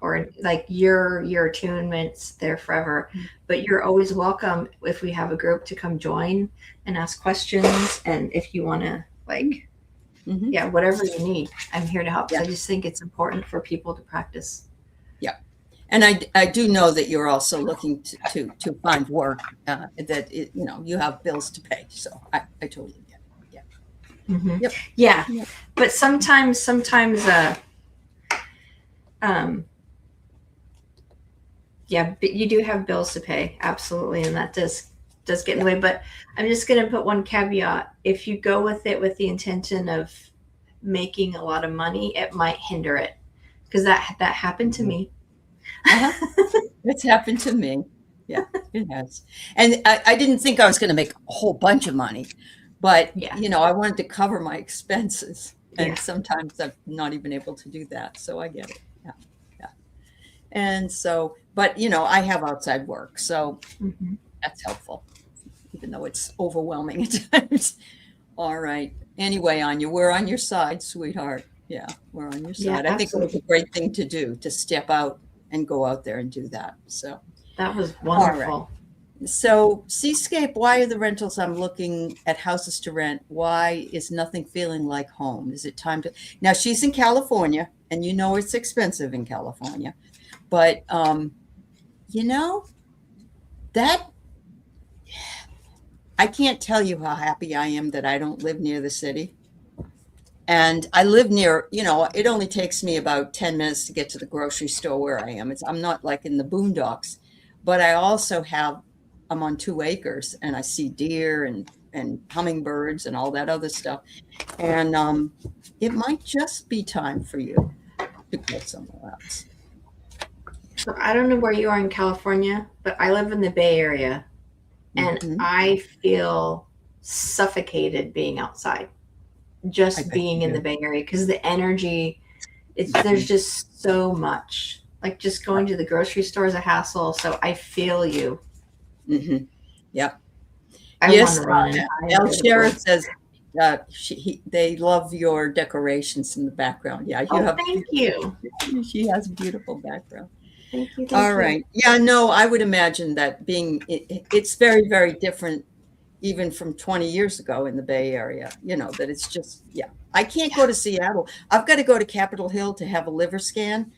or like your attunements there forever, but you're always welcome if we have a group to come join and ask questions, and if you want to like whatever you need, I'm here to help. So I just think it's important for people to practice. Yeah. And I do know that you're also looking to find work that you have bills to pay, so I totally get it. Yeah. But sometimes but you do have bills to pay, absolutely, and that does get in the way. But I'm just going to put one caveat: if you go with it with the intention of making a lot of money, it might hinder it, because that happened to me. It's happened to me. Yeah, it has. And I didn't think I was going to make a whole bunch of money, but I wanted to cover my expenses, and sometimes I'm not even able to do that. So I get it. Yeah. And so, but I have outside work, so that's helpful, even though it's overwhelming at times. All right. Anyway, Anya, we're on your side, sweetheart. Yeah, we're on your side. I think it was a great thing to do, to step out and go out there and do that. So that was wonderful. All right. So Seascape, why are the rentals? I'm looking at houses to rent. Why is nothing feeling like home? Is it time to? Now she's in California, and it's expensive in California, but that I can't tell you how happy I am that I don't live near the city. And I live near, it only takes me about 10 minutes to get to the grocery store where I am. I'm not like in the boondocks, but I also I'm on 2 acres, and I see deer and hummingbirds and all that other stuff. And it might just be time for you to go somewhere else. So I don't know where you are in California, but I live in the Bay Area, and I feel suffocated being outside. Just being in the Bay Area, because the energy, there's just so much. Like just going to the grocery store is a hassle. So I feel you. Yeah. I want to run. El Sheriff says they love your decorations in the background. Yeah, thank you. She has a beautiful background. Thank you. All right. Yeah, no, I would imagine that it's very, very different even from 20 years ago in the Bay Area, that it's just, I can't go to Seattle. I've got to go to Capitol Hill to have a liver scan.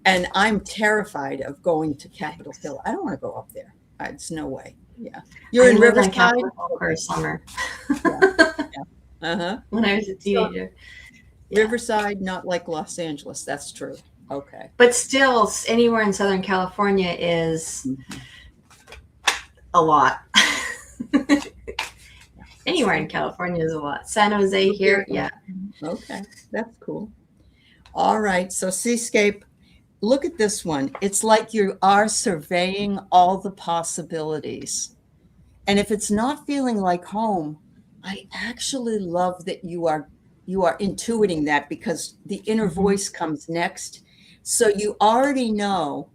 And I'm terrified of going to Capitol Hill. I don't want to go up there. It's no way. Yeah. You're in Riverside? For summer. When I was a teenager. Riverside, not like Los Angeles. That's true. Okay. But still, anywhere in Southern California is a lot. Anywhere in California is a lot. San Jose here, Okay, that's cool. All right, so Seascape, look at this one. It's like you are surveying all the possibilities. And if it's not feeling like home, I actually love that you are intuiting that, because the inner voice comes next. So you already know,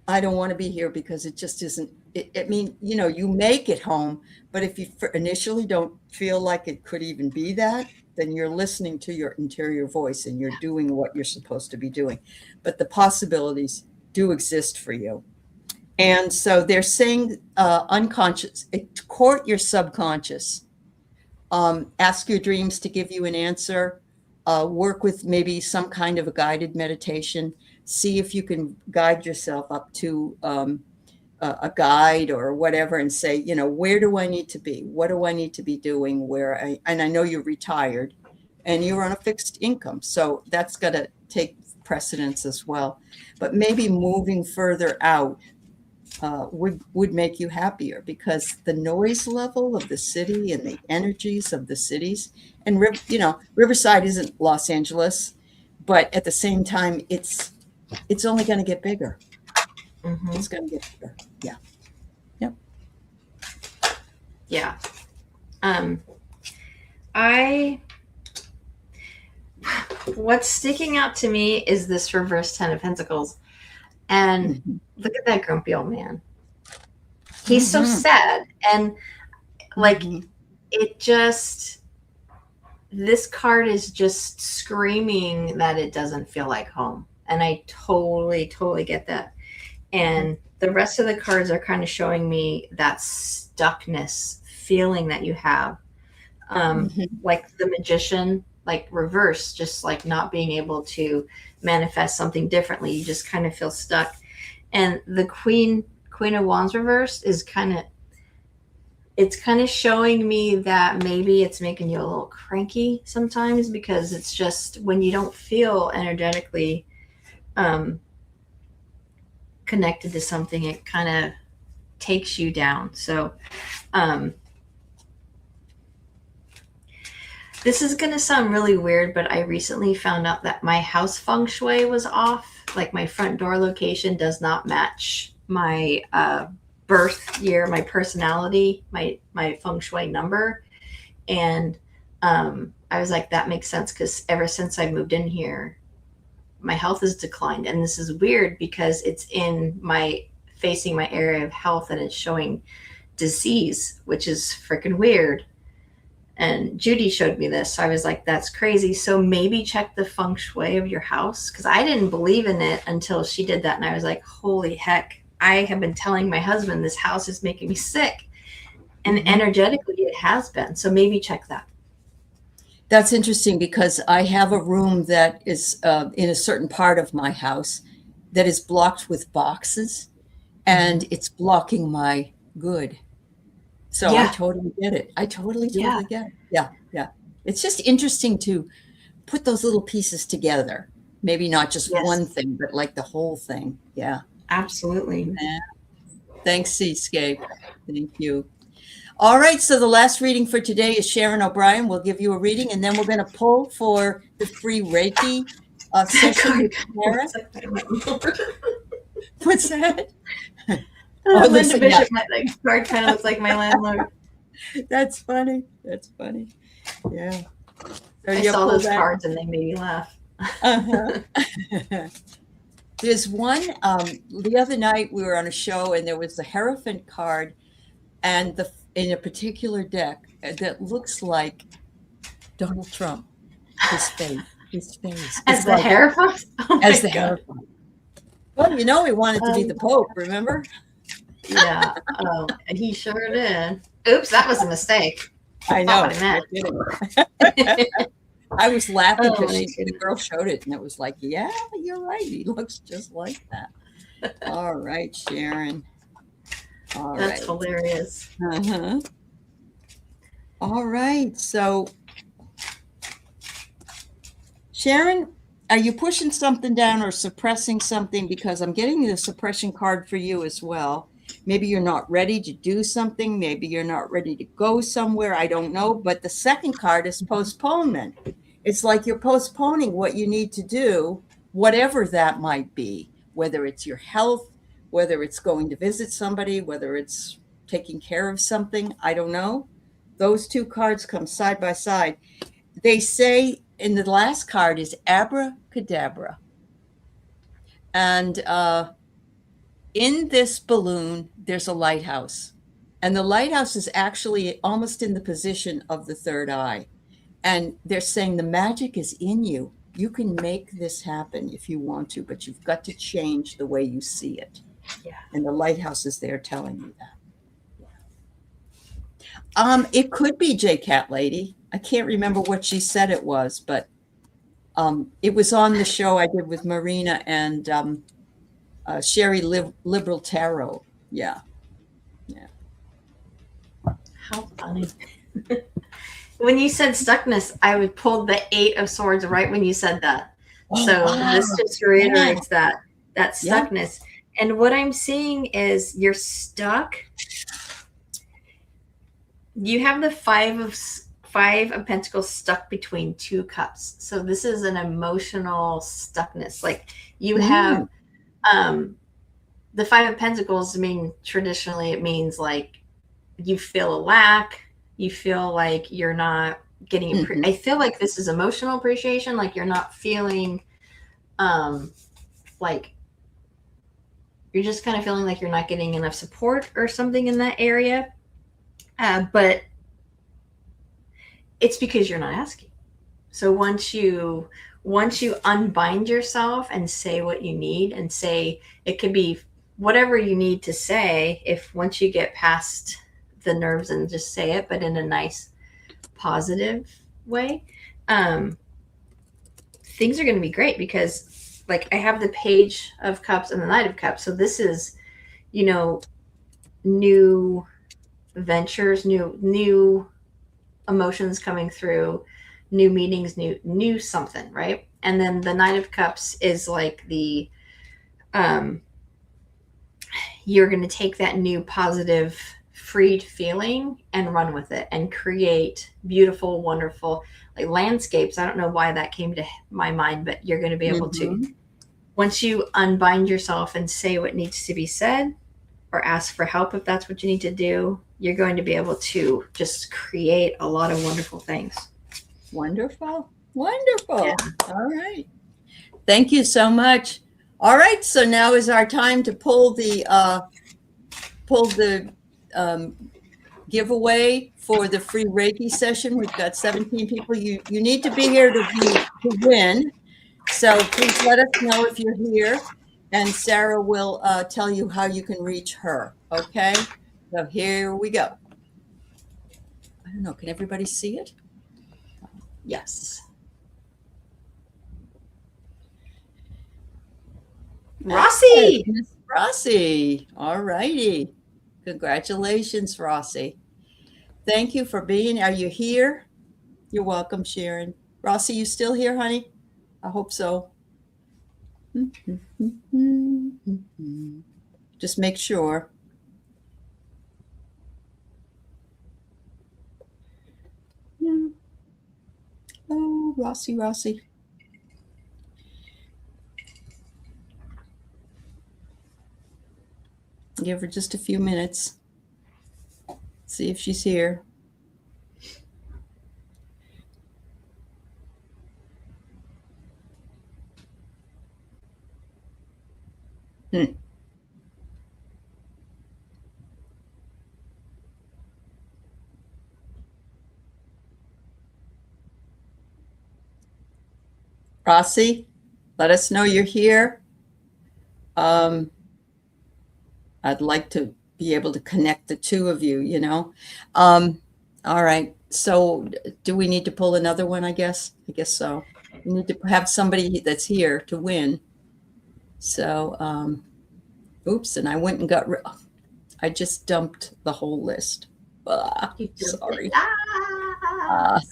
I don't want to be here because it just isn't. You make it home, but if you initially don't feel like it could even be that, then you're listening to your interior voice and you're doing what you're supposed to be doing. But the possibilities do exist for you. And so they're saying unconscious, court your subconscious, ask your dreams to give you an answer, work with maybe some kind of a guided meditation, see if you can guide yourself up to a guide or whatever, and say, where do I need to be? What do I need to be doing? And I know you're retired, and you're on a fixed income. So that's got to take precedence as well. But maybe moving further out would make you happier, because the noise level of the city and the energies of the cities, and Riverside isn't Los Angeles, but at the same time, it's only going to get bigger. Mm-hmm. It's going to get bigger. Yeah. Yep. Yeah. What's sticking out to me is this reverse 10 of Pentacles. And look at that grumpy old man. He's so sad. And like, it just, this card is just screaming that it doesn't feel like home. And I totally, totally get that. And the rest of the cards are kind of showing me that stuckness feeling that you have. Like the Magician, like reverse, just like not being able to manifest something differently. You just kind of feel stuck. And the Queen of Wands reverse is kind of showing me that maybe it's making you a little cranky sometimes, because it's just when you don't feel energetically connected to something, it kind of takes you down. So this is going to sound really weird, but I recently found out that my house feng shui was off. Like my front door location does not match my birth year, my personality, my feng shui number. And I was like, that makes sense, because ever since I moved in here, my health has declined. And this is weird because it's facing my area of health, and it's showing disease, which is freaking weird. And Judy showed me this. So I was like, that's crazy. So maybe check the feng shui of your house, because I didn't believe in it until she did that. And I was like, holy heck, I have been telling my husband this house is making me sick. And energetically it has been. So maybe check that. That's interesting, because I have a room that is in a certain part of my house that is blocked with boxes, and it's blocking my good. So I totally get it. I totally get it. Yeah. It's just interesting to put those little pieces together. Maybe not just one thing, but like the whole thing. Yeah. Absolutely. Yeah. Thanks, Seascape. Thank you. All right. So the last reading for today is Sharon O'Brien. We'll give you a reading, and then we're going to pull for the free Reiki session with Sara. What's that? Linda Bishop, my card kind of looks like my landlord. That's funny. Yeah. So I saw those cards and they made me laugh. There's one, the other night we were on a show, and there was the Hierophant card, and in a particular deck that looks like Donald Trump, his face. As the Hierophant? As the Hierophant. Well, he wanted to be the Pope, remember? Yeah. Oh, and he sure did. Oops, that was a mistake. I know. I was laughing because the girl showed it, and it was like, yeah, you're right. He looks just like that. All right, Sharon. That's hilarious. All right. So, Sharon, are you pushing something down or suppressing something? Because I'm getting the suppression card for you as well. Maybe you're not ready to do something. Maybe you're not ready to go somewhere. I don't know. But the second card is postponement. It's like you're postponing what you need to do, whatever that might be, whether it's your health, whether it's going to visit somebody, whether it's taking care of something. I don't know. Those two cards come side by side. They say, in the last card is abracadabra. And in this balloon, there's a lighthouse. And the lighthouse is actually almost in the position of the third eye. And they're saying the magic is in you. You can make this happen if you want to, but you've got to change the way you see it. Yeah. And the lighthouse is there telling you that. It could be J Cat Lady. I can't remember what she said it was, but it was on the show I did with Marina and Sherry Liberal Tarot. Yeah. How funny. when you said stuckness, I would pull the 8 of Swords right when you said that. Oh, So wow. this just reiterates that Yeah. stuckness. And what I'm seeing is you're stuck. You have the Five of Pentacles stuck between 2 cups. So this is an emotional stuckness. Like you have the Five of Pentacles. I mean, traditionally it means like you feel a lack. You feel like you're not getting I feel like this is emotional appreciation. Like you're not feeling like you're just kind of feeling like you're not getting enough support or something in that area. But it's because you're not asking. So once you unbind yourself and say what you need, and say, it could be whatever you need to say, if once you get past the nerves and just say it, but in a nice, positive way, things are going to be great. Because like I have the Page of Cups and the Knight of Cups. So this is, you know, new ventures, new emotions coming through, new meetings, new something, right? And then the Knight of Cups is like the you're going to take that new positive freed feeling and run with it and create beautiful, wonderful like landscapes. I don't know why that came to my mind, but you're going to be able to, once you unbind yourself and say what needs to be said, or ask for help if that's what you need to do, you're going to be able to just create a lot of wonderful things. Wonderful. Wonderful. Yeah. All right. Thank you so much. All right. So now is our time to pull the giveaway for the free Reiki session. We've got 17 people. You need to be here to win. So please let us know if you're here, and Sara will tell you how you can reach her. Okay. So here we go. I don't know. Can everybody see it? Yes. Rossi. Miss Rossi. All righty. Congratulations, Rossi. Thank you for being. Are you here? You're welcome, Sharon. Rossi, you still here, honey? I hope so. Just make sure. Oh, Rossi. Give her just a few minutes. See if she's here. Rossi, let us know you're here. I'd like to be able to connect the two of you, you know. All right. So do we need to pull another one, I guess? I guess so. We need to have somebody that's here to win. So, oops, and I went and got I just dumped the whole list. Sorry.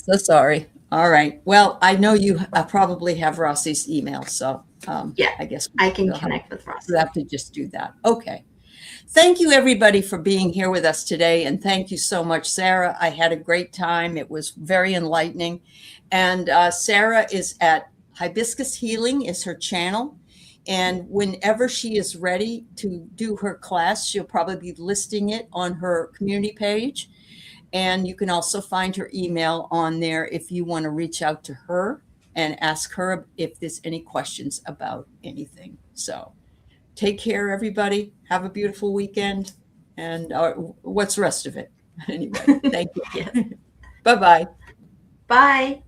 So sorry. All right. Well, I know you probably have Rossi's email, so yeah, I guess I can connect with Rossi. We'll have to just do that. Okay. Thank you, everybody, for being here with us today. And thank you so much, Sara. I had a great time. It was very enlightening. And Sara is at Hibiscus Healing is her channel. And whenever she is ready to do her class, she'll probably be listing it on her community page. And you can also find her email on there if you want to reach out to her and ask her if there's any questions about anything. So take care, everybody. Have a beautiful weekend. And what's the rest of it? Anyway, thank you. Yes. Bye-bye. Bye.